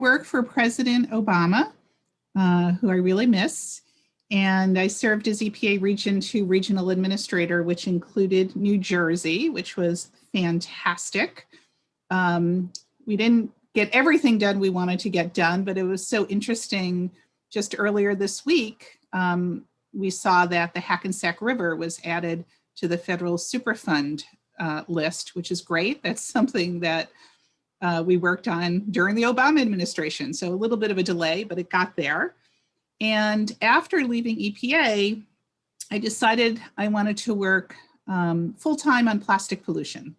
work for President Obama, who I really miss. And I served as EPA Region 2 Regional Administrator, which included New Jersey, which was fantastic. We didn't get everything done we wanted to get done, but it was so interesting. Just earlier this week, we saw that the Hackensack River was added to the federal Superfund list, which is great. That's something that we worked on during the Obama administration. So a little bit of a delay, but it got there. And after leaving EPA, I decided I wanted to work full-time on plastic pollution.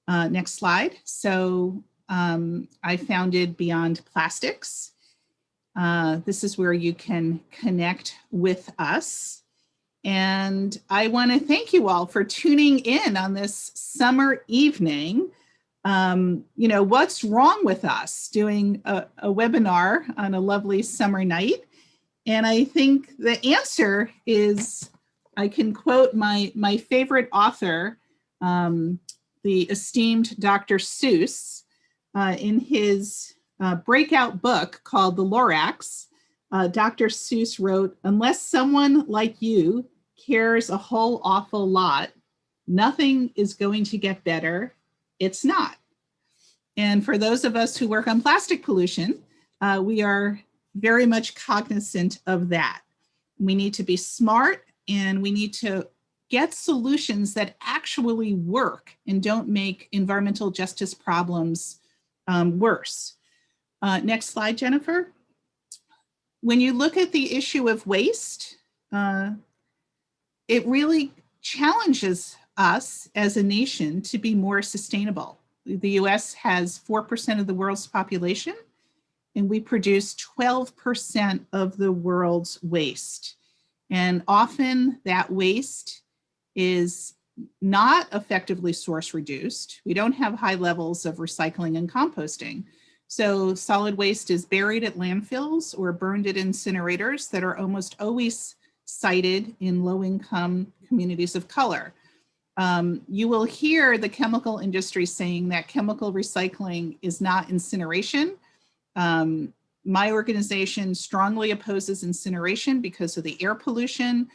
Next slide. So I founded Beyond Plastics. This is where you can connect with us. And I want to thank you all for tuning in on this summer evening. What's wrong with us doing a webinar on a lovely summer night? And I think the answer is, I can quote my favorite author, the esteemed Dr. Seuss, in his breakout book called The Lorax. Dr. Seuss wrote, "Unless someone like you cares a whole awful lot, nothing is going to get better. It's not." And for those of us who work on plastic pollution, we are very much cognizant of that. We need to be smart, and we need to get solutions that actually work and don't make environmental justice problems worse. Next slide, Jennifer. When you look at the issue of waste, it really challenges us as a nation to be more sustainable. The US has 4% of the world's population, and we produce 12% of the world's waste. And often that waste is not effectively source reduced. We don't have high levels of recycling and composting. So solid waste is buried at landfills or burned at incinerators that are almost always sited in low-income communities of color. You will hear the chemical industry saying that chemical recycling is not incineration. My organization strongly opposes incineration because of the air pollution.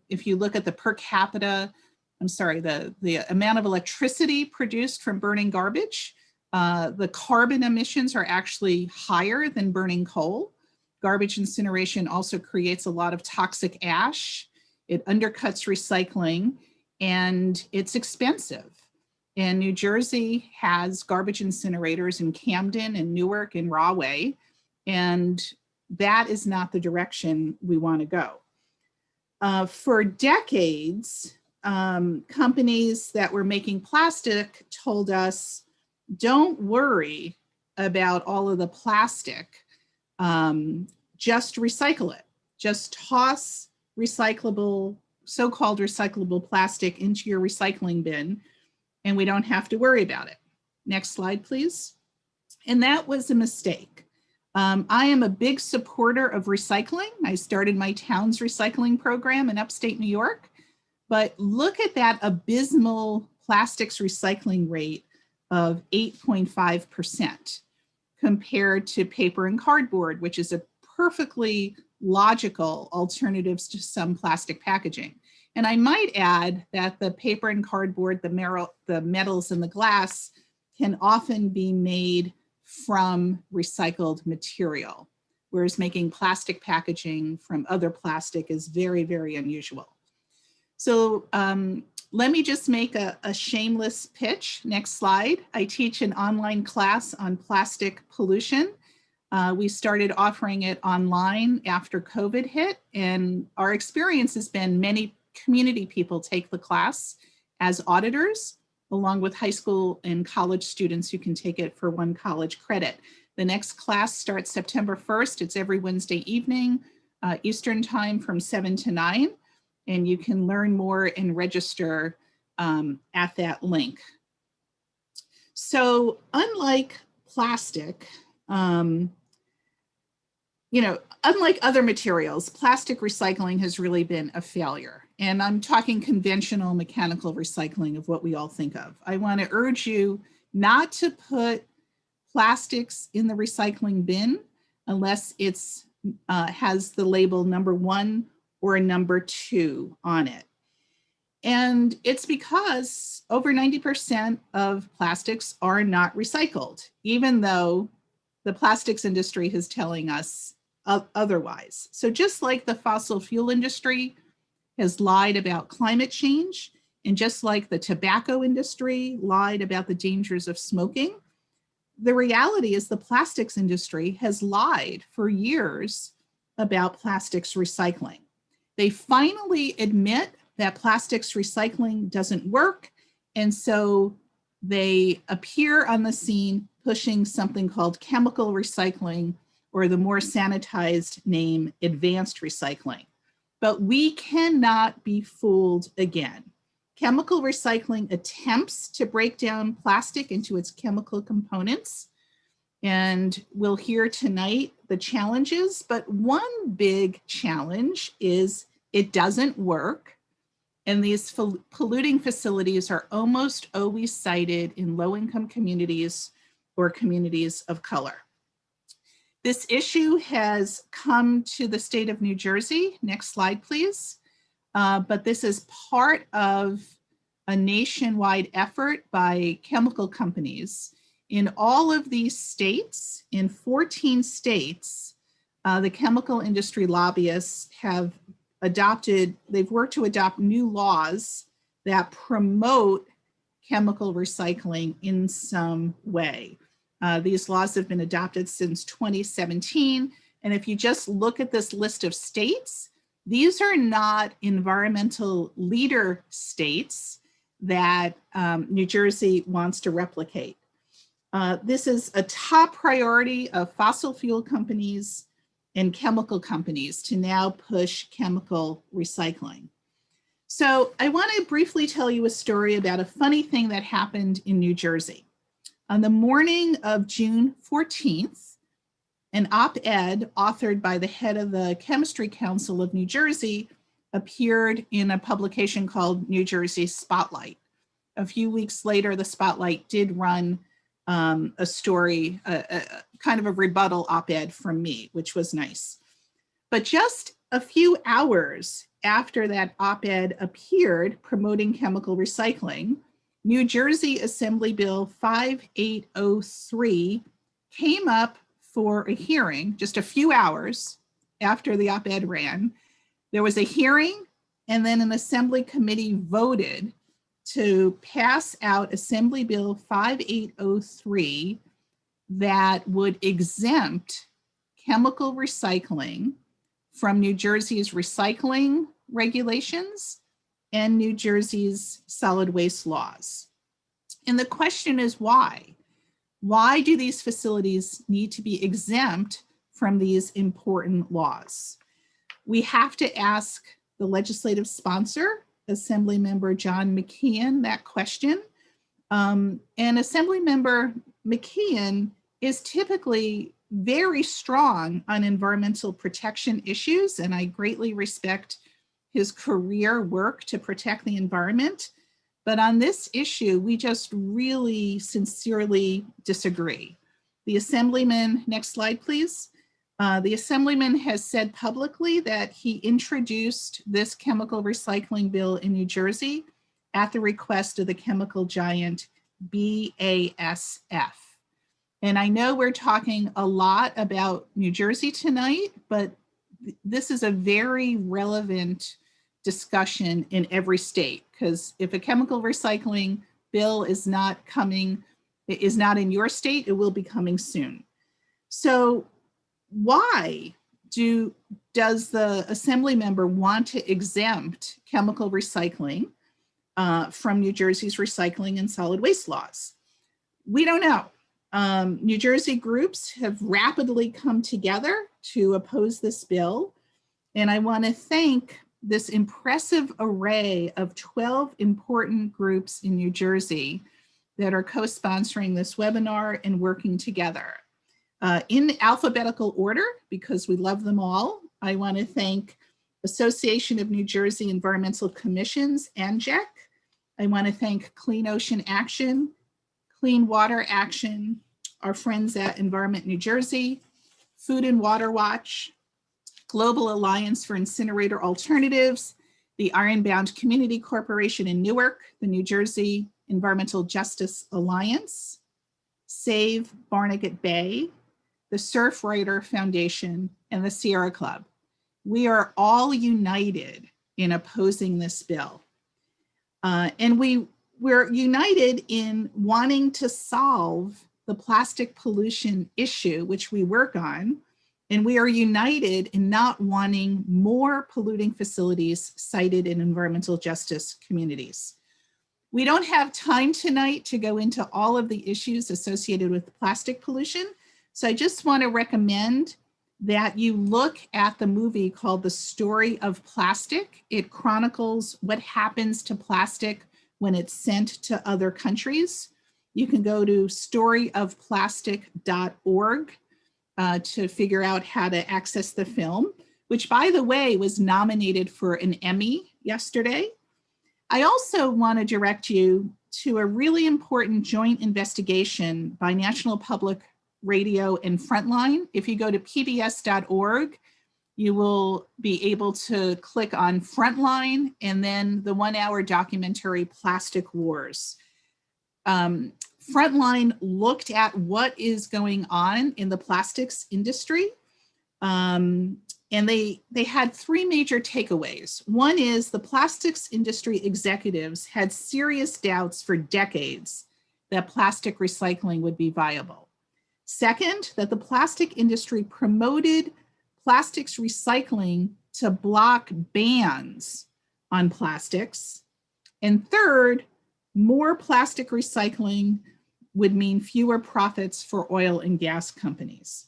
If you look at the per capita, the amount of electricity produced from burning garbage, the carbon emissions are actually higher than burning coal. Garbage incineration also creates a lot of toxic ash. It undercuts recycling, and it's expensive. And New Jersey has garbage incinerators in Camden and Newark and Rahway, and that is not the direction we want to go. For decades, companies that were making plastic told us, don't worry about all of the plastic, just recycle it. Just toss recyclable, so-called recyclable plastic into your recycling bin, and we don't have to worry about it. Next slide, please. And that was a mistake. I am a big supporter of recycling. I started my town's recycling program in upstate New York, but look at that abysmal plastics recycling rate of 8.5% compared to paper and cardboard, which is a perfectly logical alternatives to some plastic packaging. And I might add that the paper and cardboard, the metals and the glass can often be made from recycled material, whereas making plastic packaging from other plastic is very, very unusual. So let me just make a shameless pitch. Next slide. I teach an online class on plastic pollution. We started offering it online after COVID hit, and our experience has been many community people take the class as auditors, along with high school and college students who can take it for 1 college credit. The next class starts September 1st. It's every Wednesday evening, Eastern time from 7 to 9. And you can learn more and register at that link. So unlike plastic, unlike other materials, plastic recycling has really been a failure. And I'm talking conventional mechanical recycling of what we all think of. I want to urge you not to put plastics in the recycling bin unless it's has the label number 1 or number 2 on it. And it's because over 90% of plastics are not recycled, even though the plastics industry is telling us otherwise. So just like the fossil fuel industry has lied about climate change, and just like the tobacco industry lied about the dangers of smoking, the reality is the plastics industry has lied for years about plastics recycling. They finally admit that plastics recycling doesn't work, and so they appear on the scene pushing something called chemical recycling, or the more sanitized name, advanced recycling. But we cannot be fooled again. Chemical recycling attempts to break down plastic into its chemical components, and we'll hear tonight the challenges, but one big challenge is it doesn't work. And these polluting facilities are almost always sited in low-income communities or communities of color. This issue has come to the state of New Jersey. Next slide, please. But this is part of a nationwide effort by chemical companies. In all of these states, in 14 states, the chemical industry lobbyists have they've worked to adopt new laws that promote chemical recycling in some way. These laws have been adopted since 2017. And if you just look at this list of states, these are not environmental leader states that New Jersey wants to replicate. This is a top priority of fossil fuel companies and chemical companies to now push chemical recycling. So I want to briefly tell you a story about a funny thing that happened in New Jersey. On the morning of June 14th, an op-ed authored by the head of the Chemistry Council of New Jersey appeared in a publication called New Jersey Spotlight. A few weeks later, the Spotlight did run a story, kind of a rebuttal op-ed from me, which was nice. But just a few hours after that op-ed appeared promoting chemical recycling, New Jersey Assembly Bill 5803 came up for a hearing just a few hours after the op-ed ran. There was a hearing, and then an Assembly committee voted to pass out Assembly Bill 5803 that would exempt chemical recycling from New Jersey's recycling regulations and New Jersey's solid waste laws. And the question is why? Why do these facilities need to be exempt from these important laws? We have to ask the legislative sponsor, Assemblymember John McKeon, that question. And Assemblymember McKeon is typically very strong on environmental protection issues, and I greatly respect his career work to protect the environment. But on this issue, we just really sincerely disagree. The Assemblyman, next slide, please. The Assemblyman has said publicly that he introduced this chemical recycling bill in New Jersey at the request of the chemical giant BASF. And I know we're talking a lot about New Jersey tonight, but this is a very relevant discussion in every state, because if a chemical recycling bill is not in your state, it will be coming soon. So why does the Assembly member want to exempt chemical recycling from New Jersey's recycling and solid waste laws? We don't know. New Jersey groups have rapidly come together to oppose this bill. And I want to thank this impressive array of 12 important groups in New Jersey that are co-sponsoring this webinar and working together. In alphabetical order, because we love them all, I want to thank Association of New Jersey Environmental Commissions, NJEC. I want to thank Clean Ocean Action, Clean Water Action, our friends at Environment New Jersey, Food and Water Watch, Global Alliance for Incinerator Alternatives, the Ironbound Community Corporation in Newark, the New Jersey Environmental Justice Alliance, Save Barnegat Bay, the Surfrider Foundation, and the Sierra Club. We are all united in opposing this bill. And we're united in wanting to solve the plastic pollution issue, which we work on. And we are united in not wanting more polluting facilities cited in environmental justice communities. We don't have time tonight to go into all of the issues associated with plastic pollution. So I just want to recommend that you look at the movie called The Story of Plastic. It chronicles what happens to plastic when it's sent to other countries. You can go to storyofplastic.org to figure out how to access the film, which, by the way, was nominated for an Emmy yesterday. I also want to direct you to a really important joint investigation by National Public Radio and Frontline. If you go to pbs.org, you will be able to click on Frontline and then the 1-hour documentary Plastic Wars. Frontline looked at what is going on in the plastics industry. And they had 3 major takeaways. One is the plastics industry executives had serious doubts for decades that plastic recycling would be viable. Second, that the plastic industry promoted plastics recycling to block bans on plastics. And third, more plastic recycling would mean fewer profits for oil and gas companies.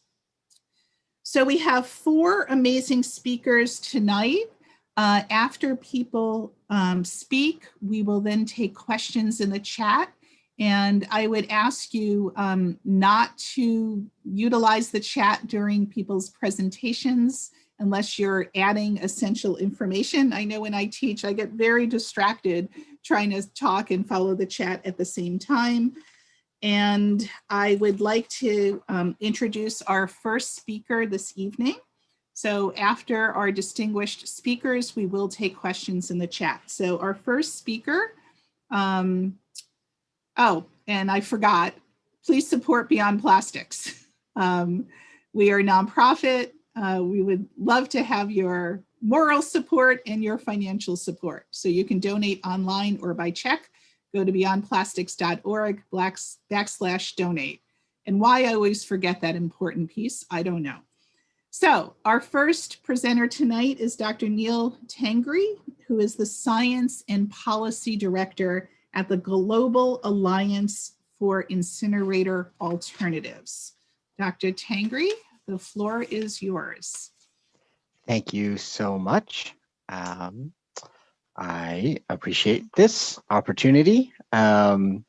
So we have 4 amazing speakers tonight. After people speak, we will then take questions in the chat. And I would ask you not to utilize the chat during people's presentations unless you're adding essential information. I know when I teach, I get very distracted trying to talk and follow the chat at the same time. And I would like to introduce our first speaker this evening. So after our distinguished speakers, we will take questions in the chat. So our first speaker, oh, and I forgot, please support Beyond Plastics. We are a nonprofit. We would love to have your moral support and your financial support. So you can donate online or by check. Go to beyondplastics.org/donate. And why I always forget that important piece, I don't know. So our first presenter tonight is Dr. Neal Tangri, who is the Science and Policy Director at the Global Alliance for Incinerator Alternatives. Dr. Tangri, the floor is yours. Thank you so much. I appreciate this opportunity. And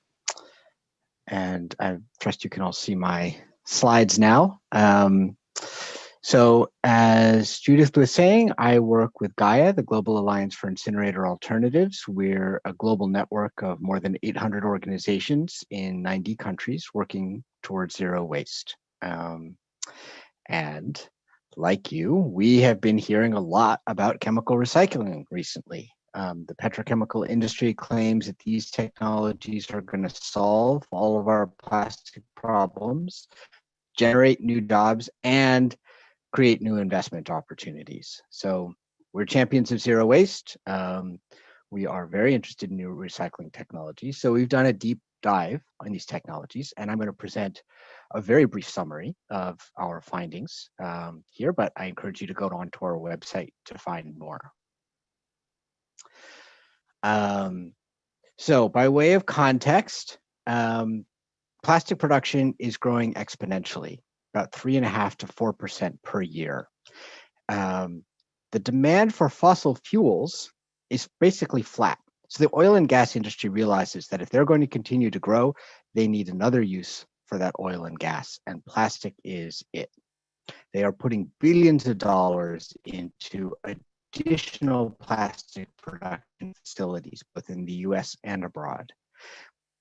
I trust you can all see my slides now. So as Judith was saying, I work with Gaia, the Global Alliance for Incinerator Alternatives. We're a global network of more than 800 organizations in 90 countries working towards zero waste. And like you, we have been hearing a lot about chemical recycling recently. The petrochemical industry claims that these technologies are going to solve all of our plastic problems, generate new jobs, and create new investment opportunities. So we're champions of zero waste. We are very interested in new recycling technologies. So we've done a deep dive on these technologies, and I'm going to present a very brief summary of our findings here, but I encourage you to go onto our website to find more. So by way of context, plastic production is growing exponentially, about 3.5% to 4% per year. The demand for fossil fuels is basically flat. So the oil and gas industry realizes that if they're going to continue to grow, they need another use for that oil and gas, and plastic is it. They are putting billions of dollars into additional plastic production facilities, both in the US and abroad.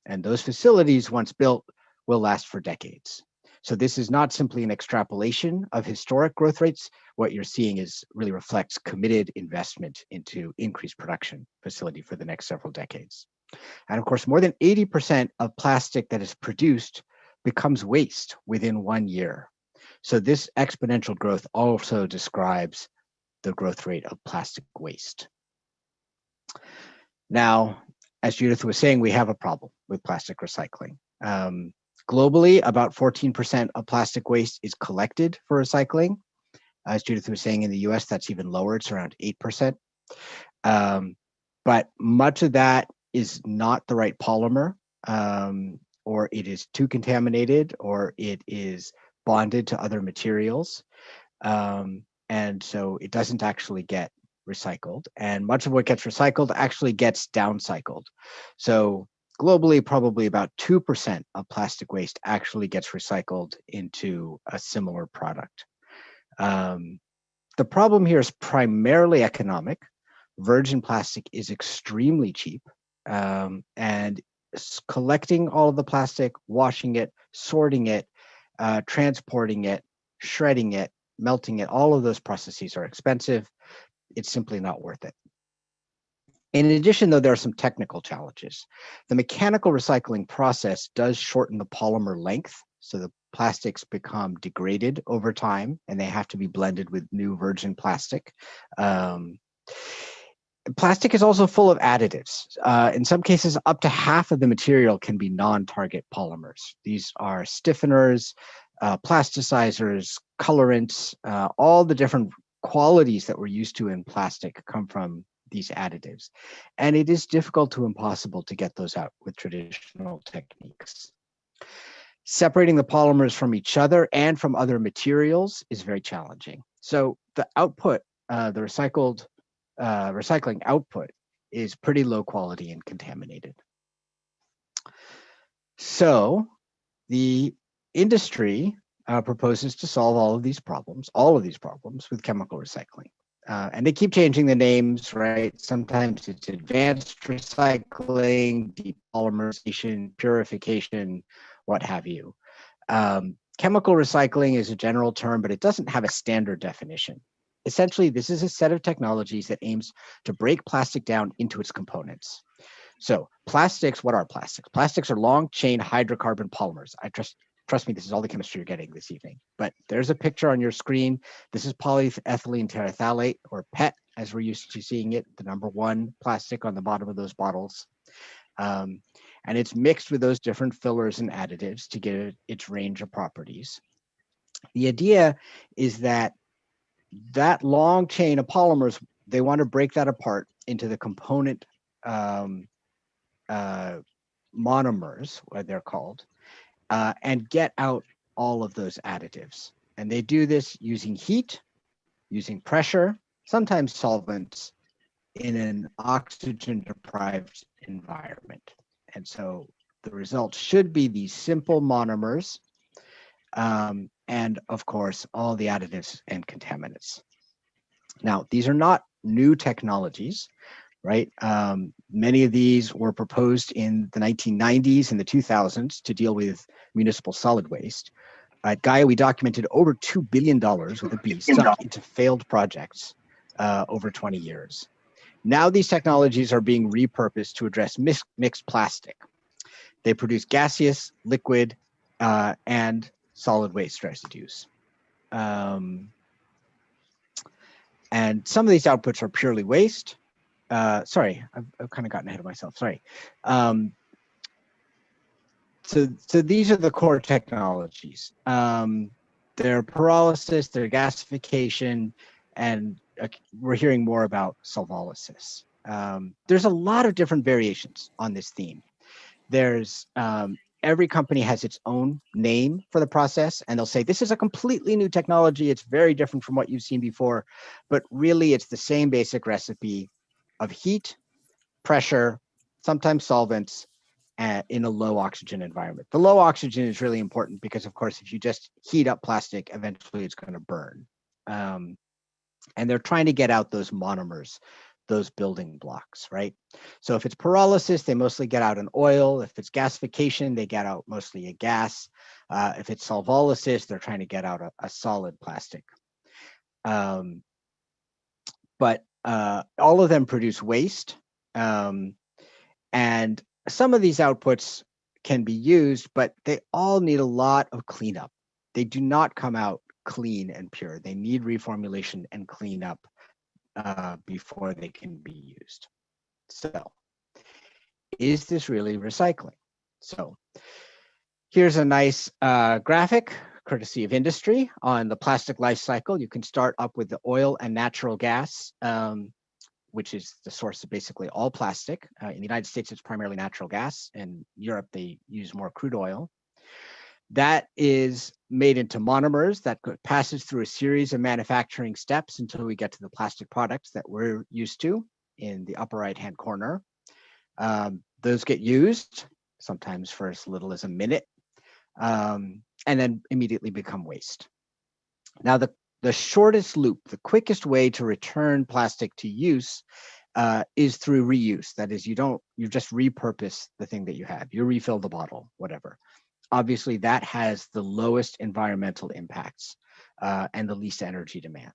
And those facilities, once built, will last for decades. So this is not simply an extrapolation of historic growth rates. What you're seeing is really reflects committed investment into increased production facility for the next several decades. And of course, more than 80% of plastic that is produced becomes waste within 1 year. So this exponential growth also describes the growth rate of plastic waste. Now, as Judith was saying, we have a problem with plastic recycling. Globally, about 14% of plastic waste is collected for recycling. As Judith was saying, in the US, that's even lower, it's around 8%. But much of that is not the right polymer, or it is too contaminated, or it is bonded to other materials. And so it doesn't actually get recycled. And much of what gets recycled actually gets downcycled. So globally, probably about 2% of plastic waste actually gets recycled into a similar product. The problem here is primarily economic. Virgin plastic is extremely cheap, and collecting all of the plastic, washing it, sorting it, transporting it, shredding it, melting it, all of those processes are expensive. It's simply not worth it. In addition, though, there are some technical challenges. The mechanical recycling process does shorten the polymer length, so the plastics become degraded over time, and they have to be blended with new virgin plastic. Plastic is also full of additives. In some cases, up to half of the material can be non-target polymers. These are stiffeners, plasticizers, colorants, all the different qualities that we're used to in plastic come from these additives. And it is difficult to impossible to get those out with traditional techniques. Separating the polymers from each other and from other materials is very challenging. So the output, the recycling output is pretty low quality and contaminated. So the industry proposes to solve all of these problems with chemical recycling. And they keep changing the names, right? Sometimes it's advanced recycling, depolymerization, purification, what have you. Chemical recycling is a general term, but it doesn't have a standard definition. Essentially, this is a set of technologies that aims to break plastic down into its components. So plastics, what are plastics? Plastics are long chain hydrocarbon polymers. Trust me, this is all the chemistry you're getting this evening. But there's a picture on your screen. This is polyethylene terephthalate, or PET, as we're used to seeing it, the #1 plastic on the bottom of those bottles. And it's mixed with those different fillers and additives to get its range of properties. The idea is that long chain of polymers, they want to break that apart into the component monomers, what they're called, and get out all of those additives. And they do this using heat, using pressure, sometimes solvents, in an oxygen-deprived environment. And so the result should be these simple monomers, and of course, all the additives and contaminants. Now, these are not new technologies, right? Many of these were proposed in the 1990s and the 2000s to deal with municipal solid waste. At Gaia, we documented over $2 billion with a B sunk into failed projects over 20 years. Now these technologies are being repurposed to address mixed plastic. They produce gaseous, liquid, and solid waste residues. And some of these outputs are purely waste. Sorry, I've kind of gotten ahead of myself, sorry. So these are the core technologies. They're pyrolysis, they're gasification, and we're hearing more about solvolysis. There's a lot of different variations on this theme. There's every company has its own name for the process, and they'll say, this is a completely new technology. It's very different from what you've seen before, but really it's the same basic recipe of heat, pressure, sometimes solvents, in a low oxygen environment. The low oxygen is really important because, of course, if you just heat up plastic, eventually it's going to burn. And they're trying to get out those monomers, those building blocks, right? So if it's pyrolysis, they mostly get out an oil. If it's gasification, they get out mostly a gas. If it's solvolysis, they're trying to get out a solid plastic. But all of them produce waste. And some of these outputs can be used, but they all need a lot of cleanup. They do not come out clean and pure. They need reformulation and cleanup before they can be used. So, is this really recycling? So, here's a nice graphic, courtesy of industry, on the plastic life cycle. You can start up with the oil and natural gas, which is the source of basically all plastic. In the United States, it's primarily natural gas. In Europe, they use more crude oil. That is made into monomers that passes through a series of manufacturing steps until we get to the plastic products that we're used to in the upper right-hand corner. Those get used, sometimes for as little as a minute, and then immediately become waste. Now, the shortest loop, the quickest way to return plastic to use is through reuse. That is, you just repurpose the thing that you have. You refill the bottle, whatever. Obviously, that has the lowest environmental impacts and the least energy demand.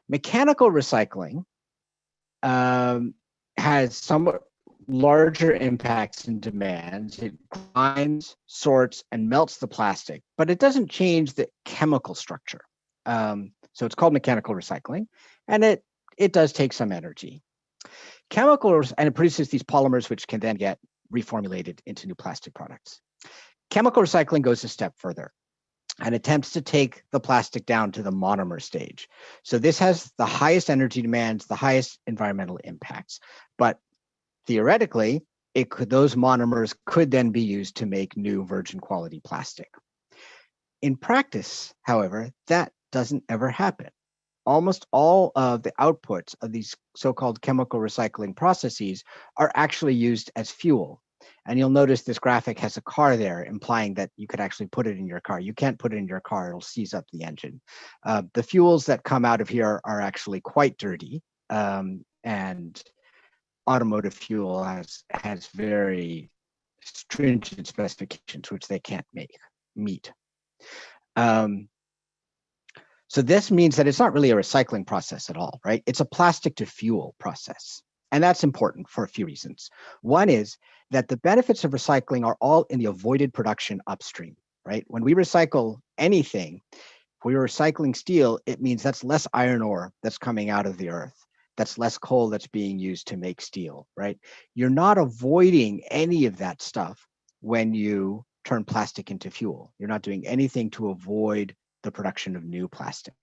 Mechanical recycling has somewhat larger impacts and demands. It grinds, sorts, and melts the plastic, but it doesn't change the chemical structure. So it's called mechanical recycling, and it does take some energy. Chemicals, and it produces these polymers, which can then get reformulated into new plastic products. Chemical recycling goes a step further and attempts to take the plastic down to the monomer stage. So this has the highest energy demands, the highest environmental impacts, but theoretically, those monomers could then be used to make new virgin quality plastic. In practice, however, that doesn't ever happen. Almost all of the outputs of these so-called chemical recycling processes are actually used as fuel. And you'll notice this graphic has a car there, implying that you could actually put it in your car. You can't put it in your car, it'll seize up the engine. The fuels that come out of here are actually quite dirty, and automotive fuel has very stringent specifications, which they can't meet. So this means that it's not really a recycling process at all, right? It's a plastic to fuel process. And that's important for a few reasons. One is that the benefits of recycling are all in the avoided production upstream, right? When we recycle anything, if we were recycling steel, it means that's less iron ore that's coming out of the earth. That's less coal that's being used to make steel, right? You're not avoiding any of that stuff when you turn plastic into fuel. You're not doing anything to avoid the production of new plastic.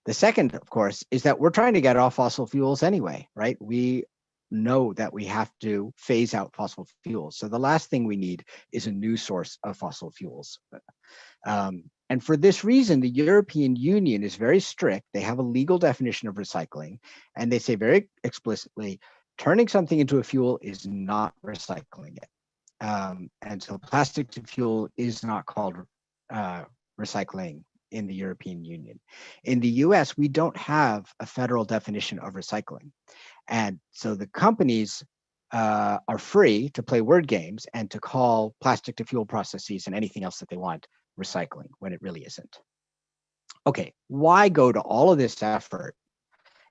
The second, of course, is that we're trying to get off fossil fuels anyway, right? We know that we have to phase out fossil fuels. So the last thing we need is a new source of fossil fuels. And for this reason, the European Union is very strict. They have a legal definition of recycling, and they say very explicitly, turning something into a fuel is not recycling it. And so plastic to fuel is not called recycling in the European Union. In the US, we don't have a federal definition of recycling. And so the companies are free to play word games and to call plastic to fuel processes and anything else that they want recycling when it really isn't. Okay, why go to all of this effort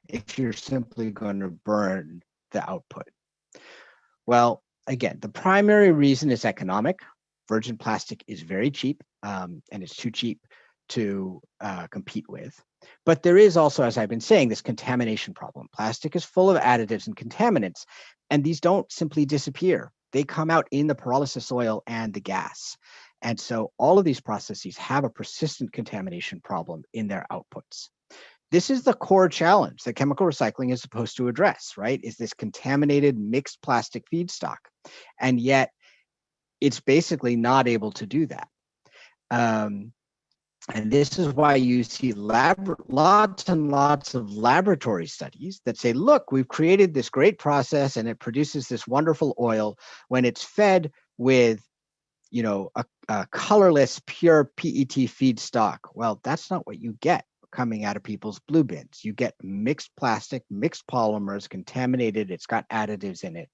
if you're simply going to burn the output? Well, again, the primary reason is economic. Virgin plastic is very cheap, and it's too cheap to compete with. But there is also, as I've been saying, this contamination problem. Plastic is full of additives and contaminants, and these don't simply disappear. They come out in the pyrolysis oil and the gas. And so all of these processes have a persistent contamination problem in their outputs. This is the core challenge that chemical recycling is supposed to address, right? Is this contaminated mixed plastic feedstock. And yet it's basically not able to do that. And this is why you see lots and lots of laboratory studies that say, look, we've created this great process and it produces this wonderful oil when it's fed with, a colorless, pure PET feedstock. Well, that's not what you get coming out of people's blue bins. You get mixed plastic, mixed polymers, contaminated, it's got additives in it.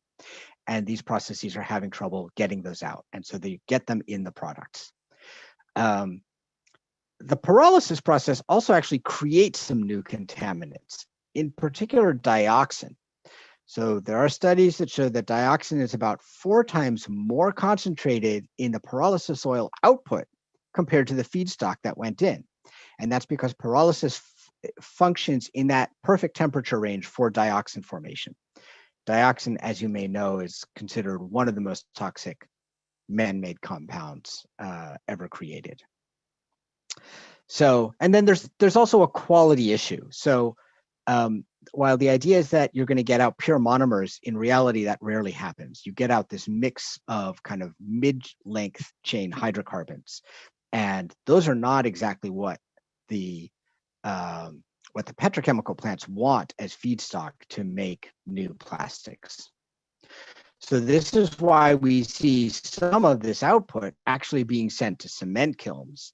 And these processes are having trouble getting those out. And so they get them in the products. The pyrolysis process also actually creates some new contaminants, in particular dioxin. So there are studies that show that dioxin is about 4 times more concentrated in the pyrolysis oil output compared to the feedstock that went in. And that's because pyrolysis functions in that perfect temperature range for dioxin formation. Dioxin, as you may know, is considered one of the most toxic man-made compounds ever created. So, and then there's also a quality issue. So while the idea is that you're going to get out pure monomers, in reality, that rarely happens. You get out this mix of kind of mid-length chain hydrocarbons. And those are not exactly what the petrochemical plants want as feedstock to make new plastics. So this is why we see some of this output actually being sent to cement kilns,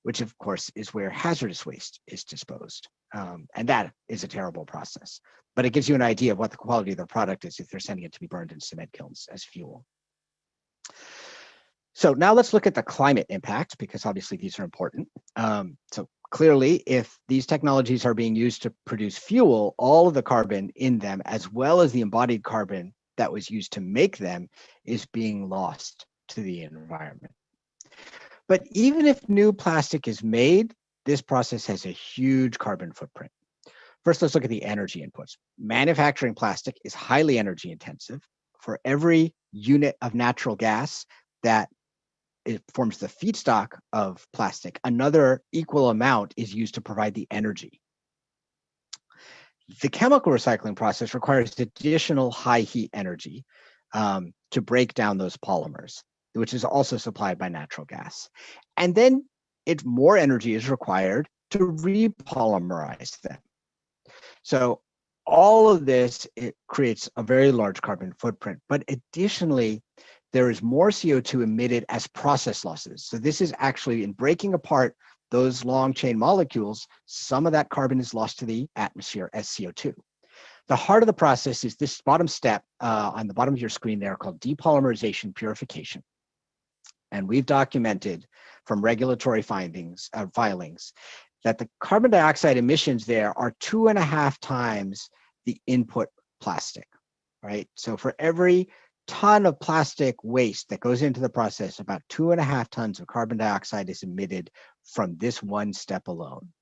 which of course is where hazardous waste is disposed. And that is a terrible process, but it gives you an idea of what the quality of the product is if they're sending it to be burned in cement kilns as fuel. So now let's look at the climate impact, because obviously these are important. So clearly, if these technologies are being used to produce fuel, all of the carbon in them, as well as the embodied carbon that was used to make them, is being lost to the environment. But even if new plastic is made, this process has a huge carbon footprint. First, let's look at the energy inputs. Manufacturing plastic is highly energy intensive. For every unit of natural gas that it forms the feedstock of plastic, another equal amount is used to provide the energy. The chemical recycling process requires additional high heat energy to break down those polymers, which is also supplied by natural gas. And then more energy is required to repolymerize them. So all of this, it creates a very large carbon footprint, but additionally, there is more CO2 emitted as process losses. So this is actually, in breaking apart those long chain molecules, some of that carbon is lost to the atmosphere as CO2. The heart of the process is this bottom step on the bottom of your screen there, called depolymerization purification. And we've documented from regulatory filings that the carbon dioxide emissions there are 2.5 times the input plastic, right? So for every ton of plastic waste that goes into the process, about 2.5 tons of carbon dioxide is emitted from this one step alone.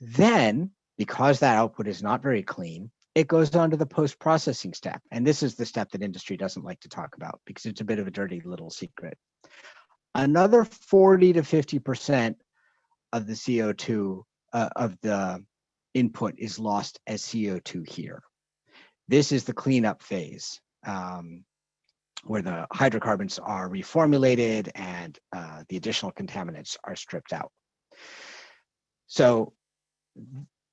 Then, because that output is not very clean, it goes on to the post-processing step. And this is the step that industry doesn't like to talk about because it's a bit of a dirty little secret. Another 40 to 50% of the CO2 of the input is lost as CO2 here. This is the cleanup phase, where the hydrocarbons are reformulated and the additional contaminants are stripped out. So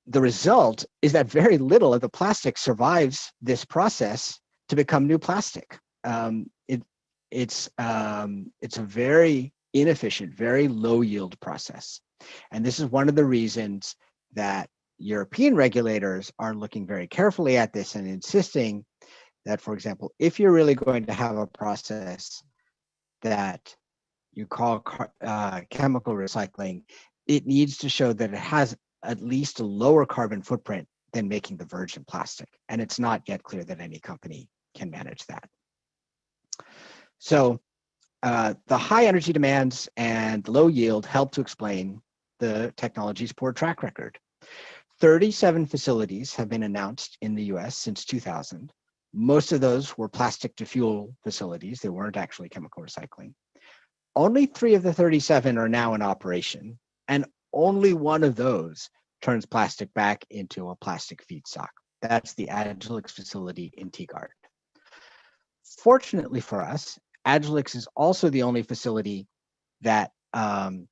the result is that very little of the plastic survives this process to become new plastic. It's a very inefficient, very low yield process. And this is one of the reasons that European regulators are looking very carefully at this and insisting that, for example, if you're really going to have a process that you call chemical recycling, it needs to show that it has at least a lower carbon footprint than making the virgin plastic. And it's not yet clear that any company can manage that. So the high energy demands and low yield help to explain the technology's poor track record. 37 facilities have been announced in the US since 2000. Most of those were plastic to fuel facilities. They weren't actually chemical recycling. Only 3 of the 37 are now in operation, and only one of those turns plastic back into a plastic feedstock. That's the Agilyx facility in Tigard. Fortunately for us, Agilyx is also the only facility that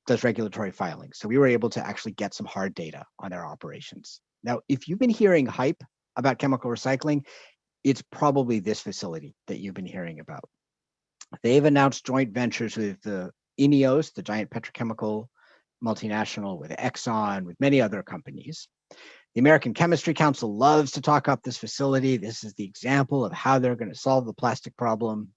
does regulatory filings. So we were able to actually get some hard data on their operations. Now, if you've been hearing hype about chemical recycling, it's probably this facility that you've been hearing about. They've announced joint ventures with the INEOS, the giant petrochemical multinational, with Exxon, with many other companies. The American Chemistry Council loves to talk up this facility. This is the example of how they're going to solve the plastic problem.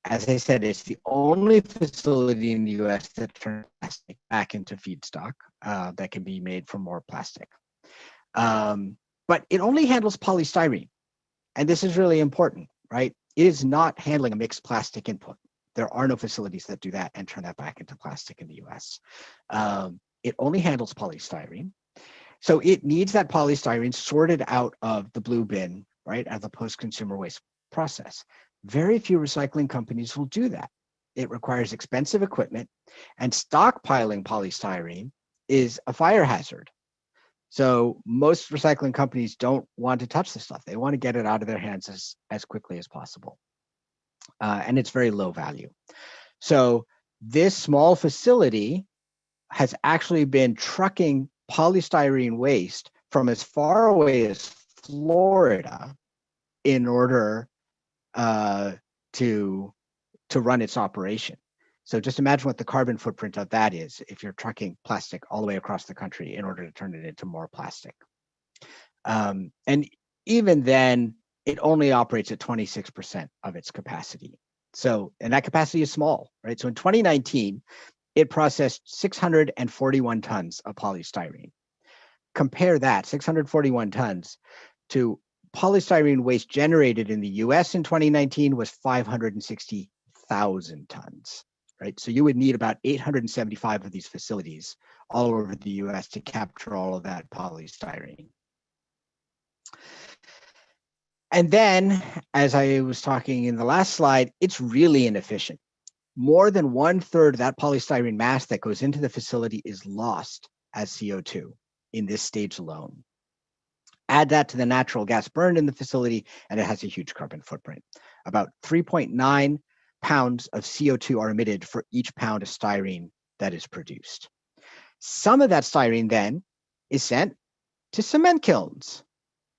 As I said, it's the only facility in the US that turns plastic back into feedstock that can be made from more plastic. But it only handles polystyrene. And this is really important, right? It is not handling a mixed plastic input. There are no facilities that do that and turn that back into plastic in the US. It only handles polystyrene. So it needs that polystyrene sorted out of the blue bin, right, as a post-consumer waste process. Very few recycling companies will do that. It requires expensive equipment, and stockpiling polystyrene is a fire hazard. So most recycling companies don't want to touch this stuff. They want to get it out of their hands as quickly as possible. And it's very low value. So this small facility has actually been trucking polystyrene waste from as far away as Florida in order to run its operation. So just imagine what the carbon footprint of that is if you're trucking plastic all the way across the country in order to turn it into more plastic. And even then, it only operates at 26% of its capacity. So, and that capacity is small, right? So in 2019, it processed 641 tons of polystyrene. Compare that, 641 tons, to polystyrene waste generated in the US in 2019 was 560,000 tons, right? So you would need about 875 of these facilities all over the US to capture all of that polystyrene. And then, as I was talking in the last slide, it's really inefficient. More than 1/3 of that polystyrene mass that goes into the facility is lost as CO2 in this stage alone. Add that to the natural gas burned in the facility, and it has a huge carbon footprint. About 3.9 pounds of CO2 are emitted for each pound of styrene that is produced. Some of that styrene then is sent to cement kilns.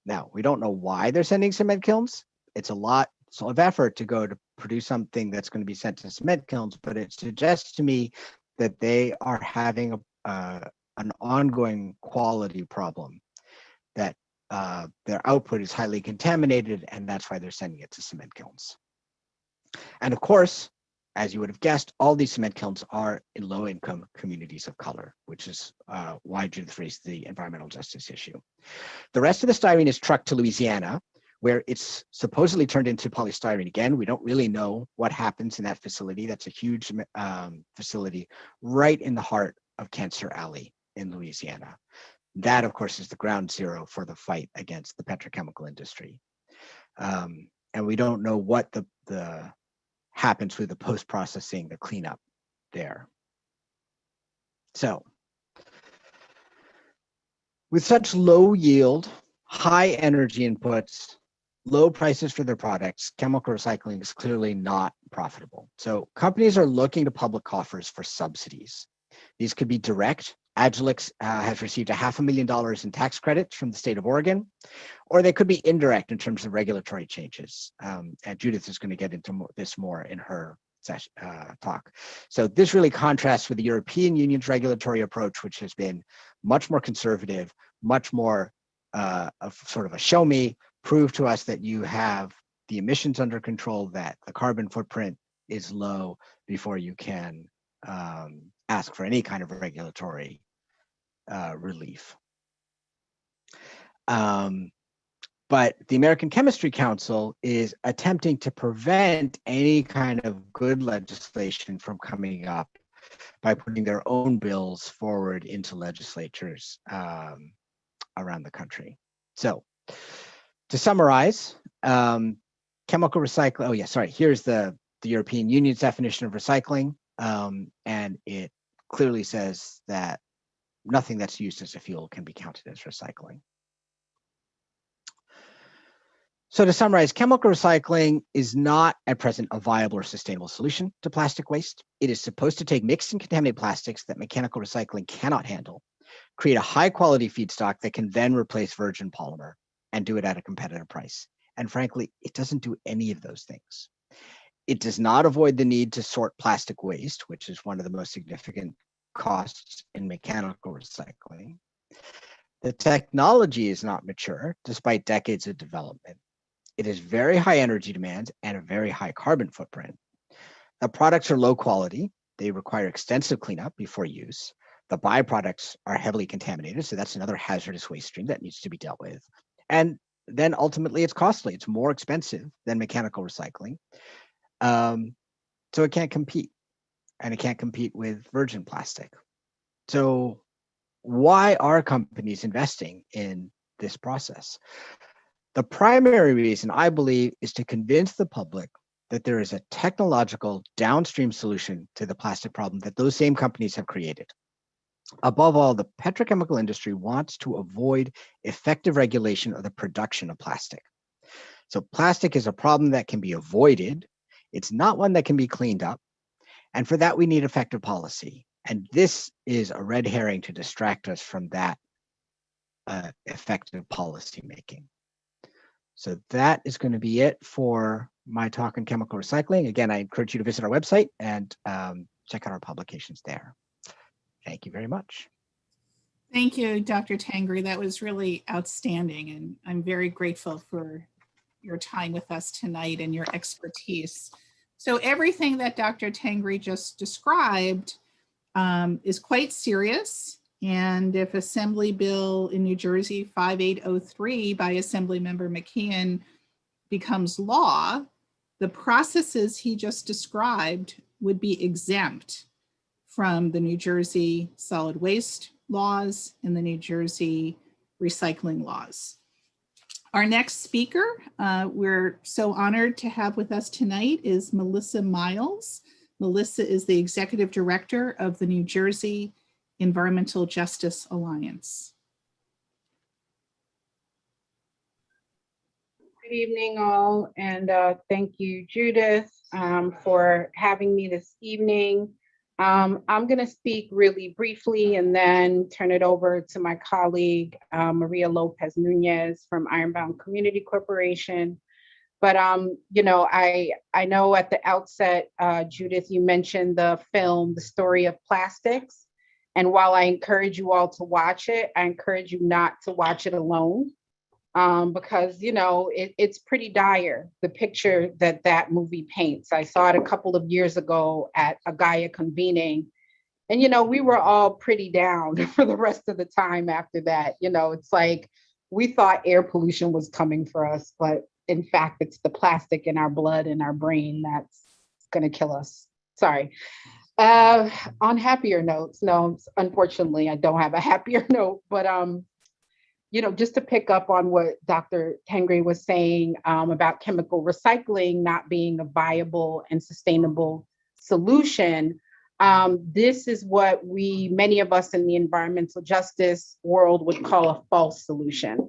Now, we don't know why they're sending cement kilns. It's a lot of effort to go to produce something that's going to be sent to cement kilns, but it suggests to me that they are having an ongoing quality problem, that their output is highly contaminated, and that's why they're sending it to cement kilns. And of course, as you would have guessed, all these cement kilns are in low-income communities of color, which is why Judith raised the environmental justice issue. The rest of the styrene is trucked to Louisiana, where it's supposedly turned into polystyrene again. We don't really know what happens in that facility. That's a huge facility right in the heart of Cancer Alley in Louisiana. That, of course, is the ground zero for the fight against the petrochemical industry. And we don't know what the happens with the post-processing, the cleanup there. So, with such low yield, high energy inputs, low prices for their products, chemical recycling is clearly not profitable. So companies are looking to public coffers for subsidies. These could be direct. Agilix has received $500,000 in tax credits from the state of Oregon, or they could be indirect in terms of regulatory changes. And Judith is going to get into this more in her session, talk. So this really contrasts with the European Union's regulatory approach, which has been much more conservative, much more of sort of a show me, prove to us that you have the emissions under control, that the carbon footprint is low before you can ask for any kind of regulatory relief. But the American Chemistry Council is attempting to prevent any kind of good legislation from coming up by putting their own bills forward into legislatures around the country. So to summarize, chemical recycling, here's the European Union's definition of recycling. And it clearly says that nothing that's used as a fuel can be counted as recycling. So to summarize, chemical recycling is not at present a viable or sustainable solution to plastic waste. It is supposed to take mixed and contaminated plastics that mechanical recycling cannot handle, create a high quality feedstock that can then replace virgin polymer, and do it at a competitive price. And frankly, it doesn't do any of those things. It does not avoid the need to sort plastic waste, which is one of the most significant costs in mechanical recycling. The technology is not mature, despite decades of development. It is very high energy demand and a very high carbon footprint. The products are low quality. They require extensive cleanup before use. The byproducts are heavily contaminated, so that's another hazardous waste stream that needs to be dealt with. And then ultimately it's costly. It's more expensive than mechanical recycling. So it can't compete, and it can't compete with virgin plastic. So why are companies investing in this process? The primary reason, I believe, is to convince the public that there is a technological downstream solution to the plastic problem that those same companies have created. Above all, the petrochemical industry wants to avoid effective regulation of the production of plastic. So plastic is a problem that can be avoided. It's not one that can be cleaned up. And for that, we need effective policy. And this is a red herring to distract us from that effective policy making. So that is going to be it for my talk on chemical recycling. Again, I encourage you to visit our website and check out our publications there. Thank you very much. Thank you, Dr. Tangri. That was really outstanding, and I'm very grateful for your time with us tonight and your expertise. So everything that Dr. Tangri just described is quite serious. And if Assembly Bill in New Jersey 5803 by Assemblymember McKeon becomes law, the processes he just described would be exempt from the New Jersey solid waste laws and the New Jersey recycling laws. Our next speaker, we're so honored to have with us tonight, is Melissa Miles. Melissa is the Executive Director of the New Jersey Environmental Justice Alliance. Good evening, all, and thank you, Judith, for having me this evening. I'm going to speak really briefly and then turn it over to my colleague, Maria Lopez Nunez from Ironbound Community Corporation. But, you know, I know at the outset, Judith, you mentioned the film, The Story of Plastics. And while I encourage you all to watch it, I encourage you not to watch it alone. Because, you know, it's pretty dire, the picture that that movie paints. I saw it a couple of years ago at a Gaia convening. And, you know, we were all pretty down for the rest of the time after that. You know, it's like we thought air pollution was coming for us, but in fact, it's the plastic in our blood and our brain that's going to kill us. Sorry. On happier notes, no, unfortunately, I don't have a happier note, but you know, just to pick up on what Dr. Tangri was saying about chemical recycling not being a viable and sustainable solution, this is what many of us in the environmental justice world would call a false solution,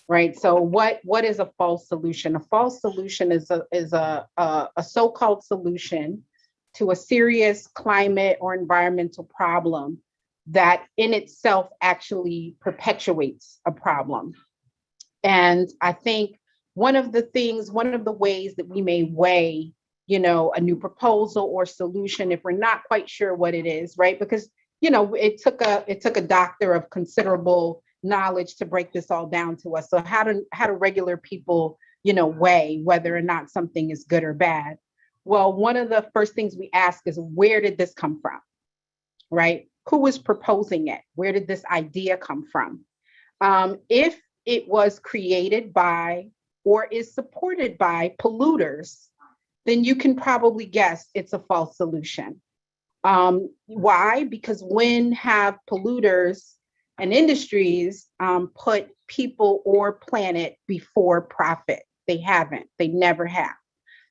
right? So what is a false solution? A false solution is a so-called solution to a serious climate or environmental problem that in itself actually perpetuates a problem. And I think one of the ways that we may weigh, you know, a new proposal or solution if we're not quite sure what it is, right? Because, you know, it took a doctor of considerable knowledge to break this all down to us. So how do regular people, you know, weigh whether or not something is good or bad? Well, one of the first things we ask is, where did this come from, right? Who was proposing it? Where did this idea come from? If it was created by or is supported by polluters, then you can probably guess it's a false solution. Why? Because when have polluters and industries put people or planet before profit? They haven't. They never have.